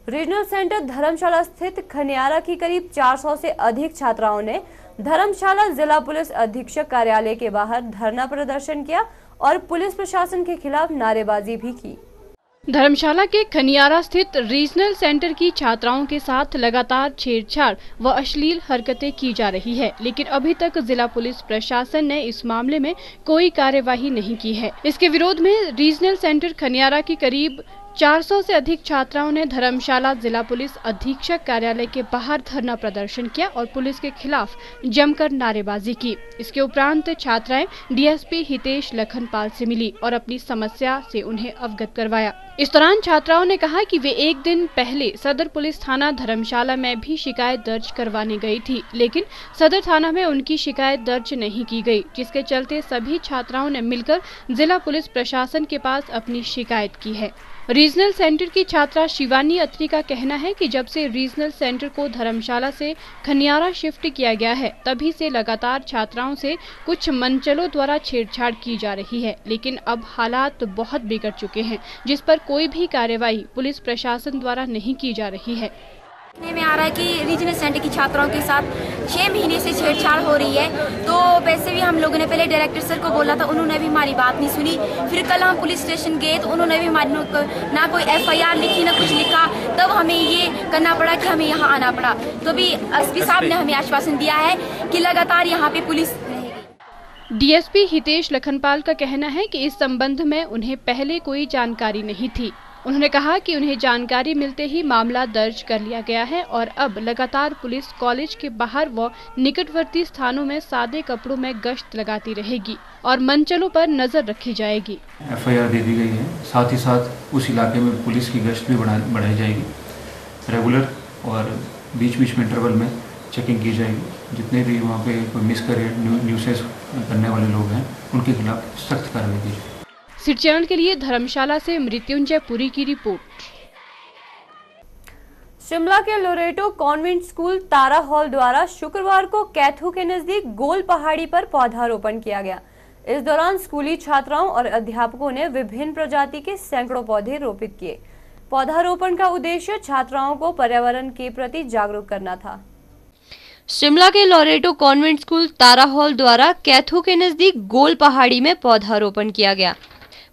रीजनल सेंटर धर्मशाला स्थित खनियारा की करीब 400 से अधिक छात्राओं ने धर्मशाला जिला पुलिस अधीक्षक कार्यालय के बाहर धरना प्रदर्शन किया और पुलिस प्रशासन के खिलाफ नारेबाजी भी की। धर्मशाला के खनियारा स्थित रीजनल सेंटर की छात्राओं के साथ लगातार छेड़छाड़ व अश्लील हरकतें की जा रही है, लेकिन अभी तक जिला पुलिस प्रशासन ने इस मामले में कोई कार्यवाही नहीं की है। इसके विरोध में रीजनल सेंटर खनियारा की करीब 400 से अधिक छात्राओं ने धर्मशाला जिला पुलिस अधीक्षक कार्यालय के बाहर धरना प्रदर्शन किया और पुलिस के खिलाफ जमकर नारेबाजी की। इसके उपरांत छात्राएं डीएसपी हितेश लखनपाल से मिली और अपनी समस्या से उन्हें अवगत करवाया। इस दौरान छात्राओं ने कहा कि वे एक दिन पहले सदर पुलिस थाना धर्मशाला में भी शिकायत दर्ज करवाने गई थी, लेकिन सदर थाना में उनकी शिकायत दर्ज नहीं की गई, जिसके चलते सभी छात्राओं ने मिलकर जिला पुलिस प्रशासन के पास अपनी शिकायत की है। रीजनल सेंटर की छात्रा शिवानी अत्री का कहना है कि जब से रीजनल सेंटर को धर्मशाला से खनियारा शिफ्ट किया गया है, तभी से लगातार छात्राओं से कुछ मंचलों द्वारा छेड़छाड़ की जा रही है, लेकिन अब हालात बहुत बिगड़ चुके हैं, जिस पर कोई भी कार्यवाही पुलिस प्रशासन द्वारा नहीं की जा रही है। में आ रहा है कि रीजनल सेंटर की छात्राओं के साथ 6 महीने से छेड़छाड़ हो रही है। तो वैसे भी हम लोगों ने पहले डायरेक्टर सर को बोला था, उन्होंने भी हमारी बात नहीं सुनी। फिर कल हम पुलिस स्टेशन गए तो उन्होंने भी हमारी ना कोई FIR लिखी ना कुछ लिखा, तब हमें ये करना पड़ा कि हमें यहाँ आना पड़ा। तो भी एसपी साहब ने हमें आश्वासन दिया है कि लगातार यहाँ पे पुलिस रहेगी। डीएसपी हितेश लखनपाल का कहना है कि इस संबंध में उन्हें पहले कोई जानकारी नहीं थी। उन्होंने कहा कि उन्हें जानकारी मिलते ही मामला दर्ज कर लिया गया है और अब लगातार पुलिस कॉलेज के बाहर व निकटवर्ती स्थानों में सादे कपड़ों में गश्त लगाती रहेगी और मंचलों पर नजर रखी जाएगी। FIR दे दी गई है, साथ ही साथ उस इलाके में पुलिस की गश्त भी बढ़ाई जाएगी। रेगुलर और बीच बीच में इंटरवल में चेकिंग की जाएगी। जितने भी वहाँ पे कोई मिसकरेट न्यूसेस करने वाले लोग हैं, उनके खिलाफ सख्त कार्रवाई की जाएगी। सिटी चैनल के लिए धर्मशाला से मृत्युंजय पुरी की रिपोर्ट। शिमला के लोरेटो कॉन्वेंट स्कूल तारा हॉल द्वारा शुक्रवार को कैथू के नजदीक गोल पहाड़ी पर पौधारोपण किया गया। इस दौरान स्कूली छात्राओं और अध्यापकों ने विभिन्न प्रजाति के सैकड़ों पौधे रोपित किए। पौधारोपण का उद्देश्य छात्राओं को पर्यावरण के प्रति जागरूक करना था। शिमला के लोरेटो कॉन्वेंट स्कूल तारा हॉल द्वारा कैथू के नजदीक गोल पहाड़ी में पौधारोपण किया गया।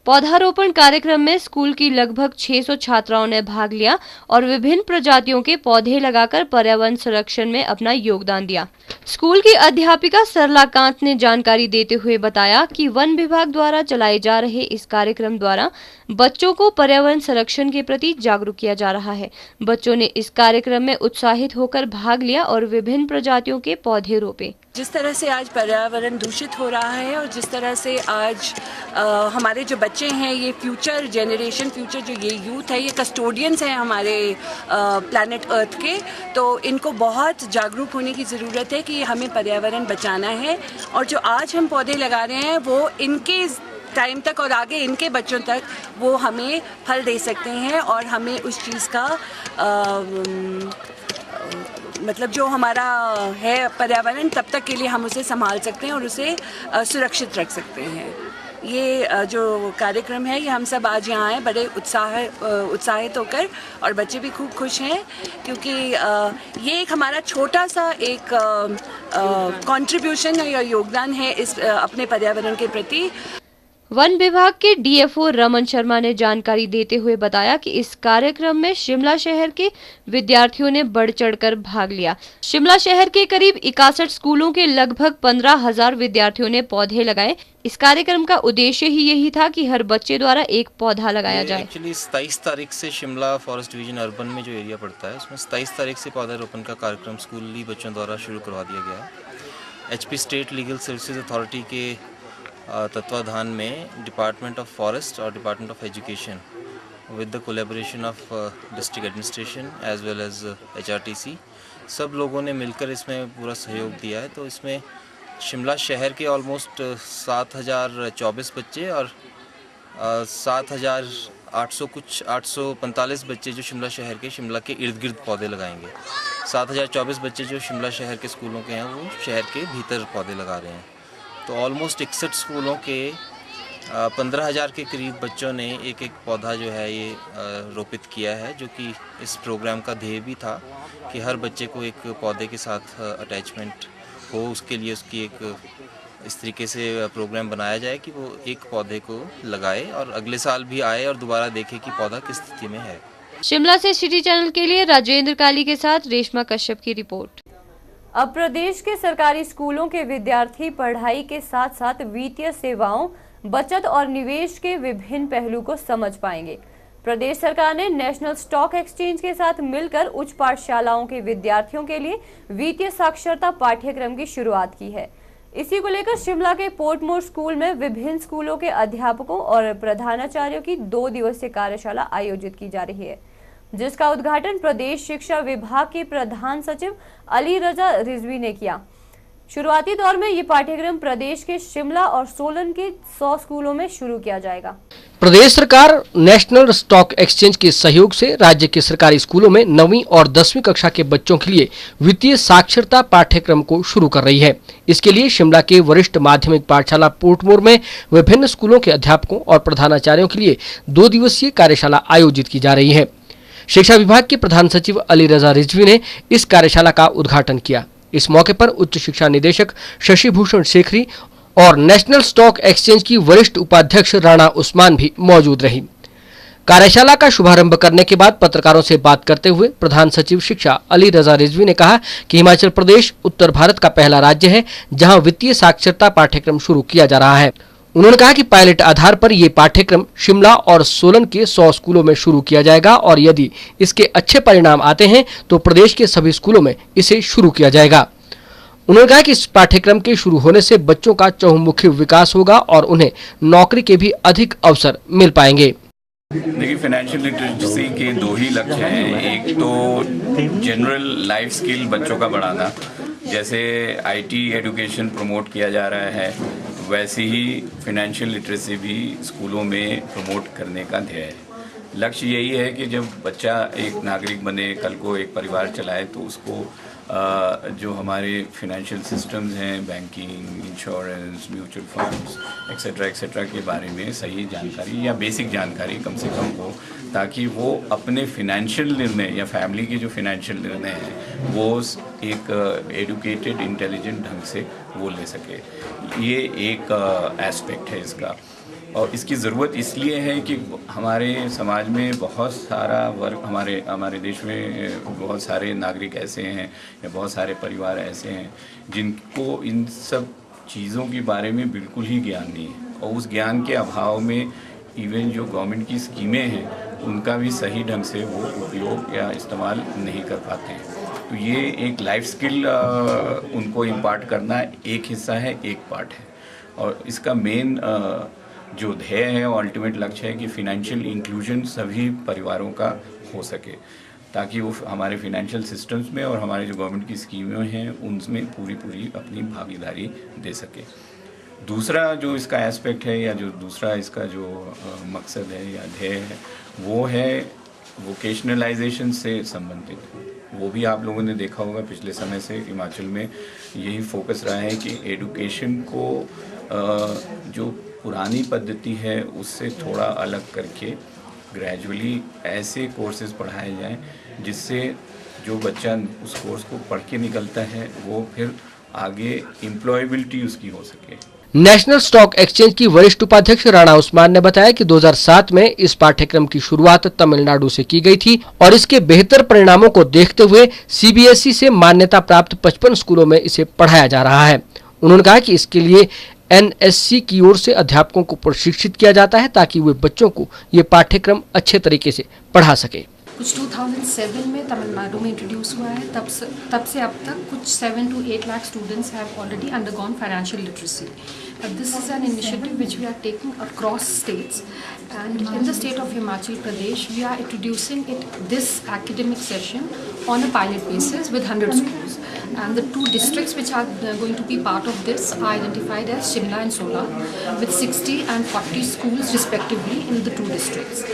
पौधारोपण कार्यक्रम में स्कूल की लगभग 600 छात्राओं ने भाग लिया और विभिन्न प्रजातियों के पौधे लगाकर पर्यावरण संरक्षण में अपना योगदान दिया। स्कूल की अध्यापिका सरला कांत ने जानकारी देते हुए बताया कि वन विभाग द्वारा चलाए जा रहे इस कार्यक्रम द्वारा बच्चों को पर्यावरण संरक्षण के प्रति जागरूक किया जा रहा है। बच्चों ने इस कार्यक्रम में उत्साहित होकर भाग लिया और विभिन्न प्रजातियों के पौधे रोपे। जिस तरह से आज पर्यावरण दूषित हो रहा है और जिस तरह से आज हमारे जो बच्चे हैं, ये फ्यूचर जनरेशन, फ्यूचर जो ये यूथ है, ये कस्टोडियंस हैं हमारे प्लैनेट अर्थ के, तो इनको बहुत जागरूक होने की ज़रूरत है कि हमें पर्यावरण बचाना है। और जो आज हम पौधे लगा रहे हैं वो इनके टाइम तक और आगे इनके बच्चों तक वो हमें फल दे सकते हैं और हमें उस चीज़ का मतलब जो हमारा है पर्यावरण, तब तक के लिए हम उसे संभाल सकते हैं और उसे सुरक्षित रख सकते हैं। ये जो कार्यक्रम है, ये हम सब आज यहाँ आए बड़े उत्साहित होकर, और बच्चे भी खूब खुश हैं क्योंकि ये एक हमारा छोटा सा एक कंट्रीब्यूशन या योगदान है इस अपने पर्यावरण के प्रति। वन विभाग के DFO रमन शर्मा ने जानकारी देते हुए बताया कि इस कार्यक्रम में शिमला शहर के विद्यार्थियों ने बढ़ चढ़कर भाग लिया। शिमला शहर के करीब 61 स्कूलों के लगभग 15,000 विद्यार्थियों ने पौधे लगाए। इस कार्यक्रम का उद्देश्य ही यही था कि हर बच्चे द्वारा एक पौधा लगाया जाए। एक्चुअली 27 तारीख से शिमला फॉरेस्ट डिवीजन अर्बन में जो एरिया पड़ता है, उसमें 27 तारीख से पौधारोपण का कार्यक्रम स्कूली बच्चों द्वारा शुरू करवा दिया गया है। HP state legal services authority के तत्वाधान में डिपार्टमेंट ऑफ फॉरेस्ट और department of education with the collaboration of district administration as well as HRTC सब लोगों ने मिलकर इसमें पूरा सहयोग दिया है। तो इसमें शिमला शहर के ऑलमोस्ट 7024 बच्चे और 845 बच्चे जो शिमला शहर के शिमला के इर्द गिर्द पौधे लगाएंगे। 7024 बच्चे जो शिमला शहर के स्कूलों के हैं वो शहर के भीतर पौधे लगा रहे हैं। तो ऑलमोस्ट 61 स्कूलों के 15,000 के करीब बच्चों ने एक एक पौधा जो है ये रोपित किया है, जो कि इस प्रोग्राम का ध्येय भी था कि हर बच्चे को एक पौधे के साथ अटैचमेंट हो। उसके लिए उसकी एक इस तरीके से प्रोग्राम बनाया जाए कि वो एक पौधे को लगाए और अगले साल भी आए और दोबारा देखे कि पौधा किस स्थिति में है। शिमला से सिटी चैनल के लिए राजेंद्र काली के साथ रेशमा कश्यप की रिपोर्ट। अब प्रदेश के सरकारी स्कूलों के विद्यार्थी पढ़ाई के साथ साथ वित्तीय सेवाओं, बचत और निवेश के विभिन्न पहलू को समझ पाएंगे। प्रदेश सरकार ने नेशनल स्टॉक एक्सचेंज के साथ मिलकर उच्च पाठशालाओं के विद्यार्थियों के लिए वित्तीय साक्षरता पाठ्यक्रम की शुरुआत की है। इसी को लेकर शिमला के पोर्टमोर स्कूल में विभिन्न स्कूलों के अध्यापकों और प्रधानाचार्यों की 2 दिवसीय कार्यशाला आयोजित की जा रही है, जिसका उद्घाटन प्रदेश शिक्षा विभाग के प्रधान सचिव अली रजा रिजवी ने किया। शुरुआती दौर में ये पाठ्यक्रम प्रदेश के शिमला और सोलन के 100 स्कूलों में शुरू किया जाएगा। प्रदेश सरकार नेशनल स्टॉक एक्सचेंज के सहयोग से राज्य के सरकारी स्कूलों में 9वीं और 10वीं कक्षा के बच्चों के लिए वित्तीय साक्षरता पाठ्यक्रम को शुरू कर रही है। इसके लिए शिमला के वरिष्ठ माध्यमिक पाठशाला पोर्टमोर में विभिन्न स्कूलों के अध्यापकों और प्रधानाचार्यों के लिए 2 दिवसीय कार्यशाला आयोजित की जा रही है। शिक्षा विभाग के प्रधान सचिव अली रजा रिजवी ने इस कार्यशाला का उद्घाटन किया। इस मौके पर उच्च शिक्षा निदेशक शशि भूषण शेखरी और नेशनल स्टॉक एक्सचेंज की वरिष्ठ उपाध्यक्ष राणा उस्मान भी मौजूद रही। कार्यशाला का शुभारंभ करने के बाद पत्रकारों से बात करते हुए प्रधान सचिव शिक्षा अली रजा रिजवी ने कहा कि हिमाचल प्रदेश उत्तर भारत का पहला राज्य है जहां वित्तीय साक्षरता पाठ्यक्रम शुरू किया जा रहा है। उन्होंने कहा कि पायलट आधार पर ये पाठ्यक्रम शिमला और सोलन के 100 स्कूलों में शुरू किया जाएगा और यदि इसके अच्छे परिणाम आते हैं तो प्रदेश के सभी स्कूलों में इसे शुरू किया जाएगा। उन्होंने कहा कि इस पाठ्यक्रम के शुरू होने से बच्चों का चहुमुखी विकास होगा और उन्हें नौकरी के भी अधिक अवसर मिल पाएंगे। देखिए, फाइनेंशियल लिटरेसी के 2 ही लक्ष्य हैं। एक तो जनरल लाइफ स्किल बच्चों का बढ़ाना, जैसे IT एजुकेशन प्रमोट किया जा रहा है, वैसे ही फाइनेंशियल लिटरेसी भी स्कूलों में प्रमोट करने का ध्येय है। लक्ष्य यही है कि जब बच्चा एक नागरिक बने, कल को एक परिवार चलाए, तो उसको जो हमारे फाइनेंशियल सिस्टम्स हैं, banking, insurance, mutual funds etcetera के बारे में सही जानकारी या बेसिक जानकारी कम से कम हो, ताकि वो अपने फाइनेंशियल निर्णय या फैमिली के जो फाइनेंशियल निर्णय हैं वो एक एडुकेटेड इंटेलिजेंट ढंग से वो ले सके। ये एक एस्पेक्ट है इसका, और इसकी ज़रूरत इसलिए है कि हमारे समाज में बहुत सारा वर्ग, हमारे देश में बहुत सारे नागरिक ऐसे हैं या बहुत सारे परिवार ऐसे हैं जिनको इन सब चीज़ों के बारे में बिल्कुल ही ज्ञान नहीं है, और उस ज्ञान के अभाव में इवन जो गवर्नमेंट की स्कीमें हैं उनका भी सही ढंग से वो उपयोग या इस्तेमाल नहीं कर पाते हैं। तो ये एक लाइफ स्किल उनको इम्पार्ट करना एक हिस्सा है, एक पार्ट है, और इसका मेन जो ध्येय है और अल्टीमेट लक्ष्य है कि फिनेंशियल इंक्लूजन सभी परिवारों का हो सके, ताकि वो हमारे फिनेंशियल सिस्टम्स में और हमारे जो गवर्नमेंट की स्कीमें हैं उनमें पूरी अपनी भागीदारी दे सके। दूसरा जो इसका एस्पेक्ट है या जो दूसरा इसका जो मकसद है या ध्येय है वो है वोकेशनलाइजेशन से संबंधित। वो भी आप लोगों ने देखा होगा पिछले समय से हिमाचल में यही फोकस रहा है कि एडुकेशन को जो पुरानी पद्धति है उससे थोड़ा अलग करके ग्रेजुअली ऐसे कोर्सेज पढ़ाए जाएं जिससे जो बच्चा उस कोर्स को पढ़ के निकलता है वो फिर आगे एम्प्लॉयबिलिटी उसकी हो सके। नेशनल स्टॉक एक्सचेंज की वरिष्ठ उपाध्यक्ष राणा उस्मान ने बताया कि 2007 में इस पाठ्यक्रम की शुरुआत तमिलनाडु से की गई थी और इसके बेहतर परिणामों को देखते हुए CBSE से मान्यता प्राप्त 55 स्कूलों में इसे पढ़ाया जा रहा है। उन्होंने कहा कि इसके लिए NSC की ओर से अध्यापकों को प्रशिक्षित किया जाता है ताकि वे बच्चों को ये पाठ्यक्रम अच्छे तरीके से पढ़ा सके। कुछ 2007 में तमिलनाडु में इंट्रोड्यूस हुआ है। तब से अब तक कुछ 7 to 8 lakh students have already undergone financial literacy. This is an initiative which we are taking across states, and in the state of Himachal Pradesh we are introducing it this academic session on a pilot basis with 100 schools, and the 2 districts which are going to be part of this are identified as Shimla and Solan, with 60 and 40 schools respectively in the 2 districts.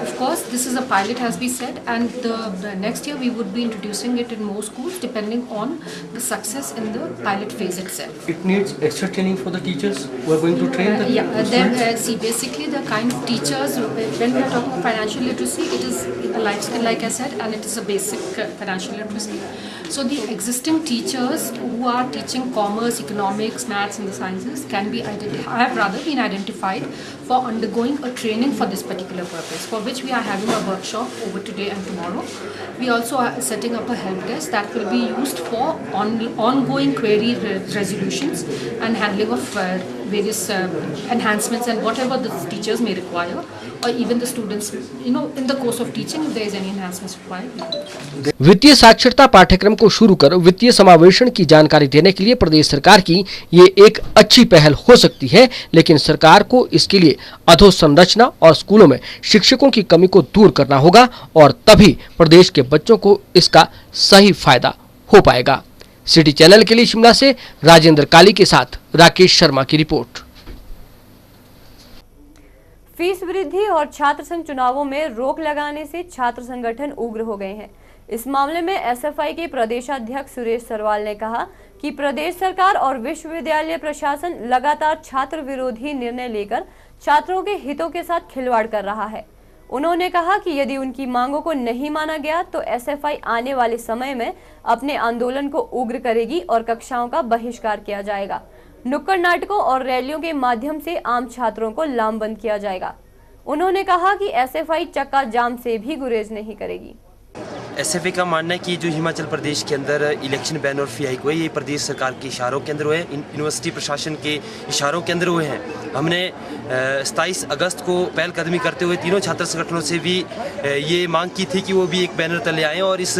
Of course, this is a pilot, as we said, and the next year we would be introducing it in more schools depending on the success in the pilot phase itself. It needs extra training for the teachers who are going to train the see, basically the kind of teachers, when we are talking about financial literacy, it is a life skill, like I said, and it is a basic financial literacy. So the existing teachers who are teaching commerce, economics, maths and the sciences can be have rather been identified for undergoing a training for this particular purpose, for which we are having a workshop over today and tomorrow. We also are setting up a help desk that will be used for ongoing query resolutions and handling of various enhancements and whatever the teachers may require, or even the students, in the course of teaching, if there is any enhancements required. वित्तीय साक्षरता पाठ्यक्रम को शुरू कर वित्तीय समावेशन की जानकारी देने के लिए प्रदेश सरकार की ये एक अच्छी पहल हो सकती है, लेकिन सरकार को इसके लिए अधोसंरचना और स्कूलों में शिक्षकों की कमी को दूर करना होगा, और तभी प्रदेश के बच्चों को इसका सही फायदा हो पाएगा। सिटी चैनल के लिए शिमला से राजेंद्र काली के साथ राकेश शर्मा की रिपोर्ट। फीस वृद्धि और छात्र संघ चुनावों में रोक लगाने से छात्र संगठन उग्र हो गए हैं। इस मामले में एसएफआई के प्रदेशाध्यक्ष सुरेश सरवाल ने कहा कि प्रदेश सरकार और विश्वविद्यालय प्रशासन लगातार छात्र विरोधी निर्णय लेकर छात्रों के हितों के साथ खिलवाड़ कर रहा है। उन्होंने कहा कि यदि उनकी मांगों को नहीं माना गया तो एसएफआई आने वाले समय में अपने आंदोलन को उग्र करेगी और कक्षाओं का बहिष्कार किया जाएगा। नुक्कड़ नाटकों और रैलियों के माध्यम से आम छात्रों को लामबंद किया जाएगा। उन्होंने कहा कि एसएफआई चक्का जाम से भी गुरेज नहीं करेगी। एसएफआई का मानना है कि जो हिमाचल प्रदेश के अंदर इलेक्शन बैन और फी हाइक हुए, ये प्रदेश सरकार के इशारों के अंदर हुए, यूनिवर्सिटी प्रशासन के इशारों के अंदर हुए हैं। हमने 27 अगस्त को पहलकदमी करते हुए तीनों छात्र संगठनों से भी ये मांग की थी कि वो भी एक बैनर तले आएँ और इस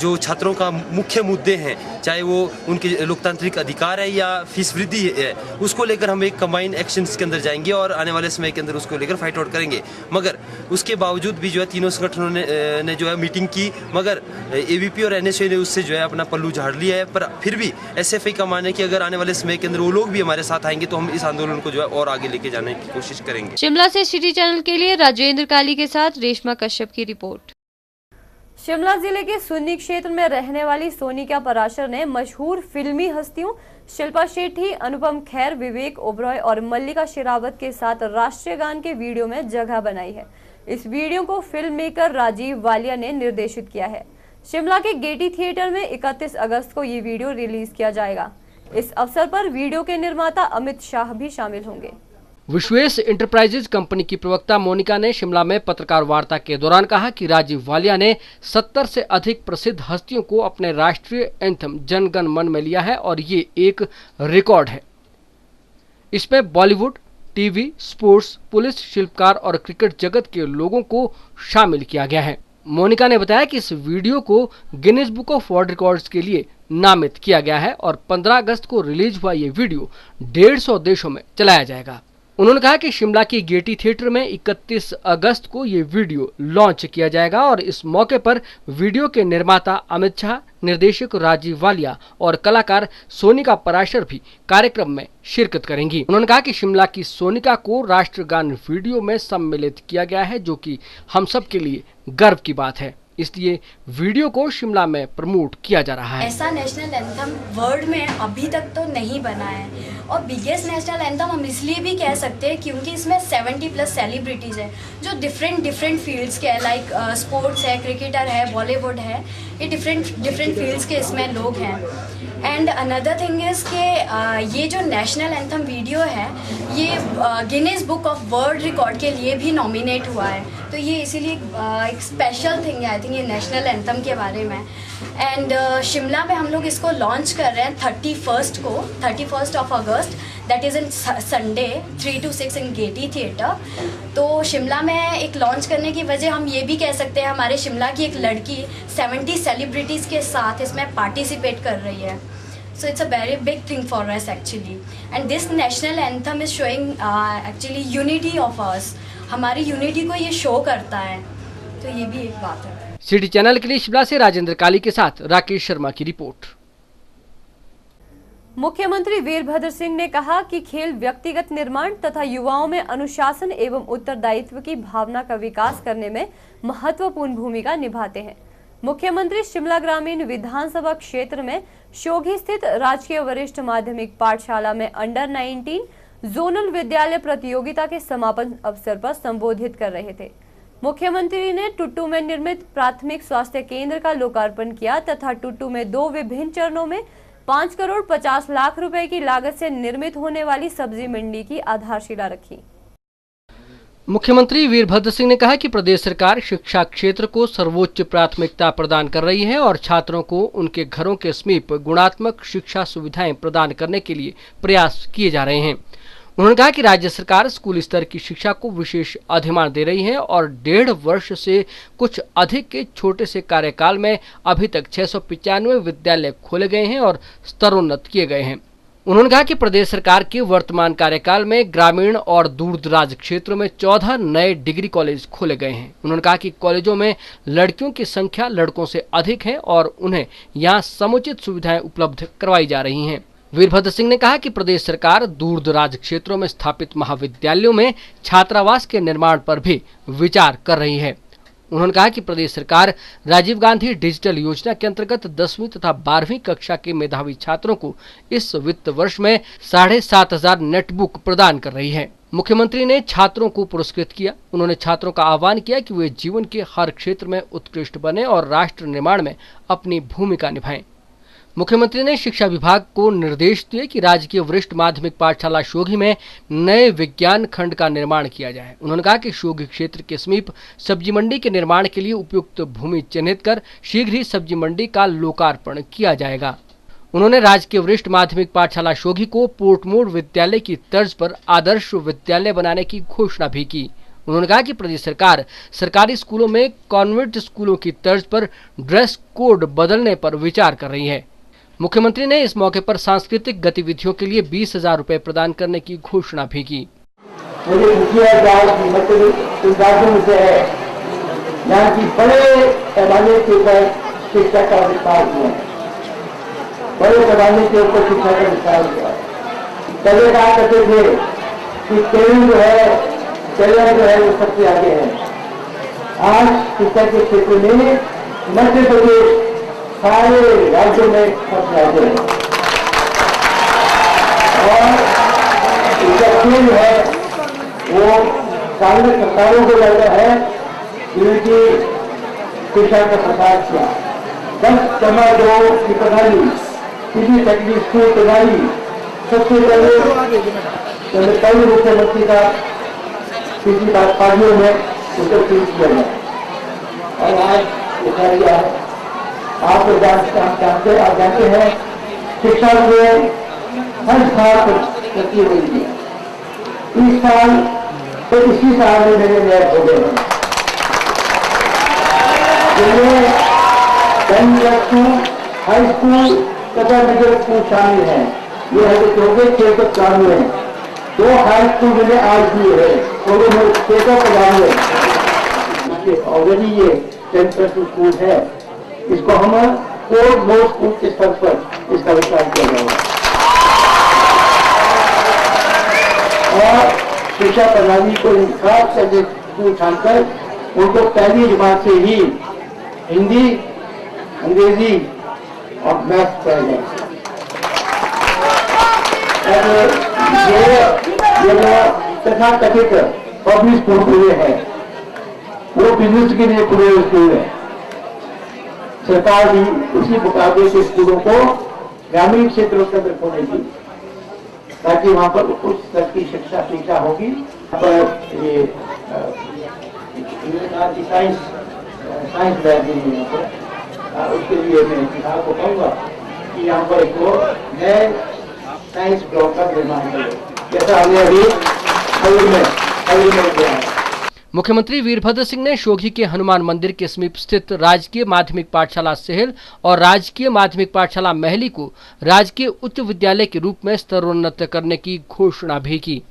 जो छात्रों का मुख्य मुद्दे हैं, चाहे वो उनके लोकतांत्रिक अधिकार है या फीस वृद्धि है, उसको लेकर हम एक कंबाइंड एक्शंस के अंदर जाएंगे और आने वाले समय के अंदर उसको लेकर फाइट आउट करेंगे। मगर उसके बावजूद भी जो है तीनों संगठनों ने जो है मीटिंग की, मगर एबीपी और एनएसयू ने उससे जो है अपना पल्लू झाड़ लिया है। पर फिर भी एसएफआई का मानना है कि अगर आने वाले समय के अंदर वो लोग भी हमारे साथ आएंगे तो हम इस आंदोलन को जो है और आगे लेके जाने की कोशिश करेंगे। शिमला से सिटी चैनल के लिए राजेंद्र काली के साथ रेशमा कश्यप की रिपोर्ट। शिमला जिले के सुन्नी क्षेत्र में रहने वाली सोनिका पराशर ने मशहूर फिल्मी हस्तियों शिल्पा शेट्टी, अनुपम खेर, विवेक ओबरॉय और मल्लिका शेरावत के साथ राष्ट्रीय गान के वीडियो में जगह बनाई है। इस वीडियो को फिल्म मेकर राजीव वालिया ने निर्देशित किया है। शिमला के गेटी थिएटर में 31 अगस्त को ये वीडियो रिलीज किया जाएगा। इस अवसर पर वीडियो के निर्माता अमित शाह भी शामिल होंगे। विश्वेश इंटरप्राइजेज कंपनी की प्रवक्ता मोनिका ने शिमला में पत्रकार वार्ता के दौरान कहा कि राजीव वालिया ने 70 से अधिक प्रसिद्ध हस्तियों को अपने राष्ट्रीय एंथम जन गण मन में लिया है और ये एक रिकॉर्ड है। इसमें बॉलीवुड, टीवी, स्पोर्ट्स, पुलिस, शिल्पकार और क्रिकेट जगत के लोगों को शामिल किया गया है। मोनिका ने बताया कि इस वीडियो को Guinness book of world records के लिए नामित किया गया है और 15 अगस्त को रिलीज हुआ ये वीडियो 150 देशों में चलाया जाएगा। उन्होंने कहा कि शिमला की गेटी थिएटर में 31 अगस्त को ये वीडियो लॉन्च किया जाएगा और इस मौके पर वीडियो के निर्माता अमित शाह, निर्देशक राजीव वालिया और कलाकार सोनिका पराशर भी कार्यक्रम में शिरकत करेंगी। उन्होंने कहा कि शिमला की सोनिका को राष्ट्रगान वीडियो में सम्मिलित किया गया है, जो कि हम सब के लिए गर्व की बात है। इसलिए वीडियो को शिमला में प्रमोट किया जा रहा है। ऐसा नेशनल एंथम वर्ल्ड में अभी तक तो नहीं बना है और बिगेस्ट नेशनल एंथम हम इसलिए भी कह सकते हैं क्योंकि इसमें 70+ सेलिब्रिटीज़ हैं जो डिफरेंट फील्ड्स के हैं, लाइक स्पोर्ट्स है, क्रिकेटर है, बॉलीवुड है, ये डिफरेंट फील्ड्स के इसमें लोग हैं। एंड अनदर थिंग इज़ कि ये जो नेशनल एंथम वीडियो है ये Guinness book of world record के लिए भी नॉमिनेट हुआ है, तो ये इसीलिए एक स्पेशल थिंग है आई थिंक ये नेशनल एंथम के बारे में। एंड शिमला में हम लोग इसको लॉन्च कर रहे हैं 31 of August. That is in Sunday 3 to 6 in Getty theatre. तो शिमला में एक लॉन्च करने की वजह हम ये भी कह सकते हैं, हमारे शिमला की एक लड़की 70 सेलिब्रिटीज़ के साथ इसमें पार्टिसिपेट कर रही है। So it's a very big thing for us actually, and this national anthem is showing actually unity of us. हमारी यूनिटी को ये शो करता है, तो ये भी एक बात है। सिटी चैनल के लिए शिमला से राजेंद्र काली के साथ राकेश शर्मा की रिपोर्ट। मुख्यमंत्री वीरभद्र सिंह ने कहा कि खेल व्यक्तिगत निर्माण तथा युवाओं में अनुशासन एवं उत्तरदायित्व की भावना का विकास करने में महत्वपूर्ण भूमिका निभाते हैं। मुख्यमंत्री शिमला ग्रामीण विधानसभा क्षेत्र में शोघी स्थित राजकीय वरिष्ठ माध्यमिक पाठशाला में अंडर 19 जोनल विद्यालय प्रतियोगिता के समापन अवसर पर संबोधित कर रहे थे। मुख्यमंत्री ने टुट्टू में निर्मित प्राथमिक स्वास्थ्य केंद्र का लोकार्पण किया तथा टुट्टू में 2 विभिन्न चरणों में 5 करोड़ 50 लाख रुपए की लागत से निर्मित होने वाली सब्जी मंडी की आधारशिला रखी। मुख्यमंत्री वीरभद्र सिंह ने कहा कि प्रदेश सरकार शिक्षा क्षेत्र को सर्वोच्च प्राथमिकता प्रदान कर रही है और छात्रों को उनके घरों के समीप गुणात्मक शिक्षा सुविधाएं प्रदान करने के लिए प्रयास किए जा रहे हैं। उन्होंने कहा कि राज्य सरकार स्कूल स्तर की शिक्षा को विशेष अधिमान दे रही है और 1.5 वर्ष से कुछ अधिक के छोटे से कार्यकाल में अभी तक 695 विद्यालय खोले गए हैं और स्तरोन्नत किए गए हैं। उन्होंने कहा कि प्रदेश सरकार के वर्तमान कार्यकाल में ग्रामीण और दूर दराज क्षेत्रों में 14 नए डिग्री कॉलेज खोले गए हैं। उन्होंने कहा कि कॉलेजों में लड़कियों की संख्या लड़कों से अधिक है और उन्हें यहां समुचित सुविधाएं उपलब्ध करवाई जा रही हैं। वीरभद्र सिंह ने कहा कि प्रदेश सरकार दूर दराज क्षेत्रों में स्थापित महाविद्यालयों में छात्रावास के निर्माण पर भी विचार कर रही है। उन्होंने कहा कि प्रदेश सरकार राजीव गांधी डिजिटल योजना के अंतर्गत 10वीं तथा 12वीं कक्षा के मेधावी छात्रों को इस वित्त वर्ष में 7,500 नेटबुक प्रदान कर रही है। मुख्यमंत्री ने छात्रों को पुरस्कृत किया। उन्होंने छात्रों का आह्वान किया कि वे जीवन के हर क्षेत्र में उत्कृष्ट बने और राष्ट्र निर्माण में अपनी भूमिका निभाएं। मुख्यमंत्री ने शिक्षा विभाग को निर्देश दिए कि राजकीय वरिष्ठ माध्यमिक पाठशाला शोघी में नए विज्ञान खंड का निर्माण किया जाए। उन्होंने कहा कि शोघी क्षेत्र के समीप सब्जी मंडी के निर्माण के लिए उपयुक्त भूमि चिन्हित कर शीघ्र ही सब्जी मंडी का लोकार्पण किया जाएगा। उन्होंने राजकीय वरिष्ठ माध्यमिक पाठशाला शोघी को पोर्टमोर विद्यालय की तर्ज पर आदर्श विद्यालय बनाने की घोषणा भी की। उन्होंने कहा कि प्रदेश सरकार सरकारी स्कूलों में कॉन्वेंट स्कूलों की तर्ज पर ड्रेस कोड बदलने पर विचार कर रही है। मुख्यमंत्री ने इस मौके पर सांस्कृतिक गतिविधियों के लिए 20,000 रुपए प्रदान करने की घोषणा भी की। मुझे खुशी है कि आज इस राज्य में से है यहाँ की बड़े पैमाने के ऊपर शिक्षा का विस्तार हुआ है, बड़े पैमाने के ऊपर शिक्षा का विस्तार हुआ है। पहले कहा करते थे कि केरल जो है वो सबसे आगे है। आज शिक्षा के क्षेत्र में मध्य प्रदेश सारे राज्यों में सबसे आगे है और इसका खेल है वो कांग्रेस सरकारों को लगा है जिनकी शिक्षा का प्रसार किया। 10/2 की प्रणाली, किसी टेक्निकल स्कूल प्रणाली सबसे पहले मुख्यमंत्री का किसी पार्टियों में उसे शुरू किया गया और आज उठा गया है। आप जानते हैं शिक्षा में हर साल प्रगति हुई है। इस साल तो इसी साल में मेरे नए हो गए हैं जिनमें 10+2 हाई स्कूल तथा मिडिल स्कूल शामिल है। ये है जो 694 है। 2 हाई स्कूल मैंने आज दिए है, तो 695 ऑलरेडी ये 10+2 स्कूल है। इसको हम कोर्ट बोर्ड स्कूल के स्तर पर इसका विस्तार किया जाएगा और शिक्षा प्रणाली को खास करके स्कूल छानकर उनको पहली जमात से ही हिंदी, अंग्रेजी और मैथ पढ़ाया जाए। तथा कथित पब्लिक स्कूल खुले हैं, वो बिजनेस के लिए खुले स्कूल है। सरकार भी उसी मुकाबले के स्कूलों को ग्रामीण क्षेत्रों के अंदर खोलेगी ताकि वहां पर उच्च स्तर की शिक्षा होगी। ये साइंस लैब भी यहाँ पर, उसके लिए मैं विभाग को कहूँगा कि यहाँ पर एक नए साइंस ब्लॉक का निर्माण करें, जैसा हमने अभी हाल में किया है। मुख्यमंत्री वीरभद्र सिंह ने शोघी के हनुमान मंदिर के समीप स्थित राजकीय माध्यमिक पाठशाला सेहल और राजकीय माध्यमिक पाठशाला महली को राजकीय उच्च विद्यालय के रूप में स्तरोन्नत करने की घोषणा भी की।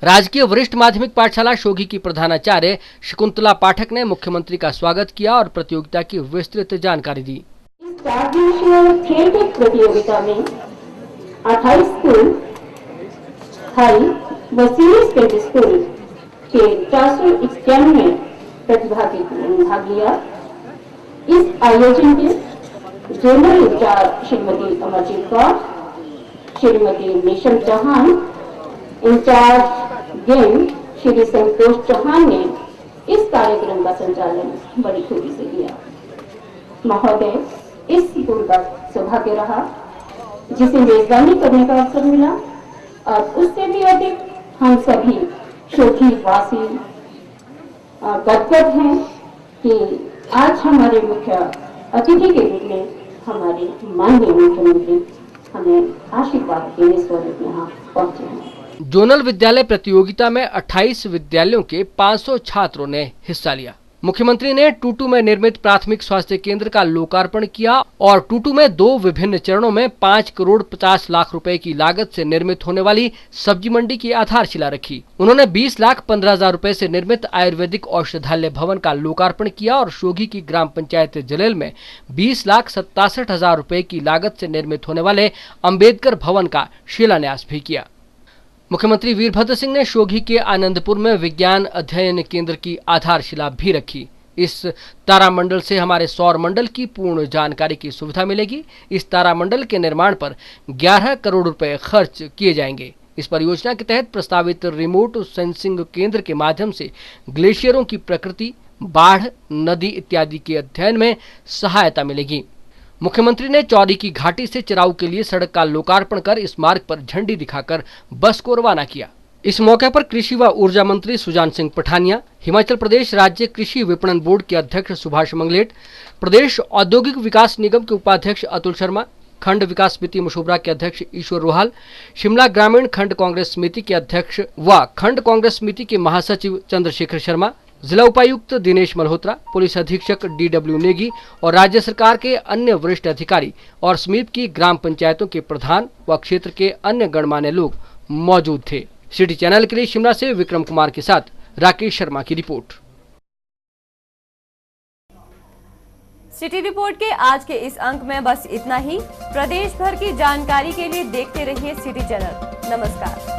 राजकीय वरिष्ठ माध्यमिक पाठशाला शोघी की प्रधानाचार्य शकुंतला पाठक ने मुख्यमंत्री का स्वागत किया और प्रतियोगिता की विस्तृत जानकारी दी। इस 4 दिवसीय खेल प्रतियोगिता में 28 स्कूल, हाई व सीनियर सेकेंडरी स्कूल के 491 प्रतिभागी ने भाग लिया। इस आयोजन के zonal incharge Shrimati Amarjit Kaur, Shrimati Nisham Chauhan, incharge game Shri Santosh Chauhan ने इस कार्यक्रम का संचालन बड़ी खूबी से किया। महोदय, इस स्कूल का सौभाग्य रहा जिसे मेजबानी करने का अवसर मिला और उससे भी अधिक हम सभी शोघी वासी गदगद हैं कि आज हमारे मुख्य अतिथि के रूप में हमारे माननीय मुख्यमंत्री हमें आशीर्वाद देने स्वरूप यहाँ पहुंचे हैं। जोनल विद्यालय प्रतियोगिता में 28 विद्यालयों के 500 छात्रों ने हिस्सा लिया। मुख्यमंत्री ने टूटू में निर्मित प्राथमिक स्वास्थ्य केंद्र का लोकार्पण किया और टूटू में 2 विभिन्न चरणों में 5 करोड़ 50 लाख रुपए की लागत से निर्मित होने वाली सब्जी मंडी की आधारशिला रखी। उन्होंने 20,15,000 रुपए से निर्मित आयुर्वेदिक औषधालय भवन का लोकार्पण किया और शोघी की ग्राम पंचायत जलेल में 20,67,000 रुपए की लागत से निर्मित होने वाले अम्बेडकर भवन का शिलान्यास भी किया। मुख्यमंत्री वीरभद्र सिंह ने शोघी के आनंदपुर में विज्ञान अध्ययन केंद्र की आधारशिला भी रखी। इस तारामंडल से हमारे सौर मंडल की पूर्ण जानकारी की सुविधा मिलेगी। इस तारामंडल के निर्माण पर 11 करोड़ रुपए खर्च किए जाएंगे। इस परियोजना के तहत प्रस्तावित रिमोट सेंसिंग केंद्र के माध्यम से ग्लेशियरों की प्रकृति, बाढ़, नदी इत्यादि के अध्ययन में सहायता मिलेगी। मुख्यमंत्री ने चौरी की घाटी से चिराऊ के लिए सड़क का लोकार्पण कर इस मार्ग पर झंडी दिखाकर बस को रवाना किया। इस मौके पर कृषि व ऊर्जा मंत्री सुजान सिंह पठानिया, हिमाचल प्रदेश राज्य कृषि विपणन बोर्ड के अध्यक्ष सुभाष मंगलेट, प्रदेश औद्योगिक विकास निगम के उपाध्यक्ष अतुल शर्मा, खंड विकास समिति मशोबरा के अध्यक्ष ईश्वर रोहाल, शिमला ग्रामीण खंड कांग्रेस समिति के अध्यक्ष व खंड कांग्रेस समिति के महासचिव चंद्रशेखर शर्मा, जिला उपायुक्त दिनेश मल्होत्रा, पुलिस अधीक्षक DW नेगी और राज्य सरकार के अन्य वरिष्ठ अधिकारी और समीप की ग्राम पंचायतों के प्रधान व क्षेत्र के अन्य गणमान्य लोग मौजूद थे। सिटी चैनल के लिए शिमला से विक्रम कुमार के साथ राकेश शर्मा की रिपोर्ट। सिटी रिपोर्ट के आज के इस अंक में बस इतना ही। प्रदेश भर की जानकारी के लिए देखते रहिए सिटी चैनल। नमस्कार।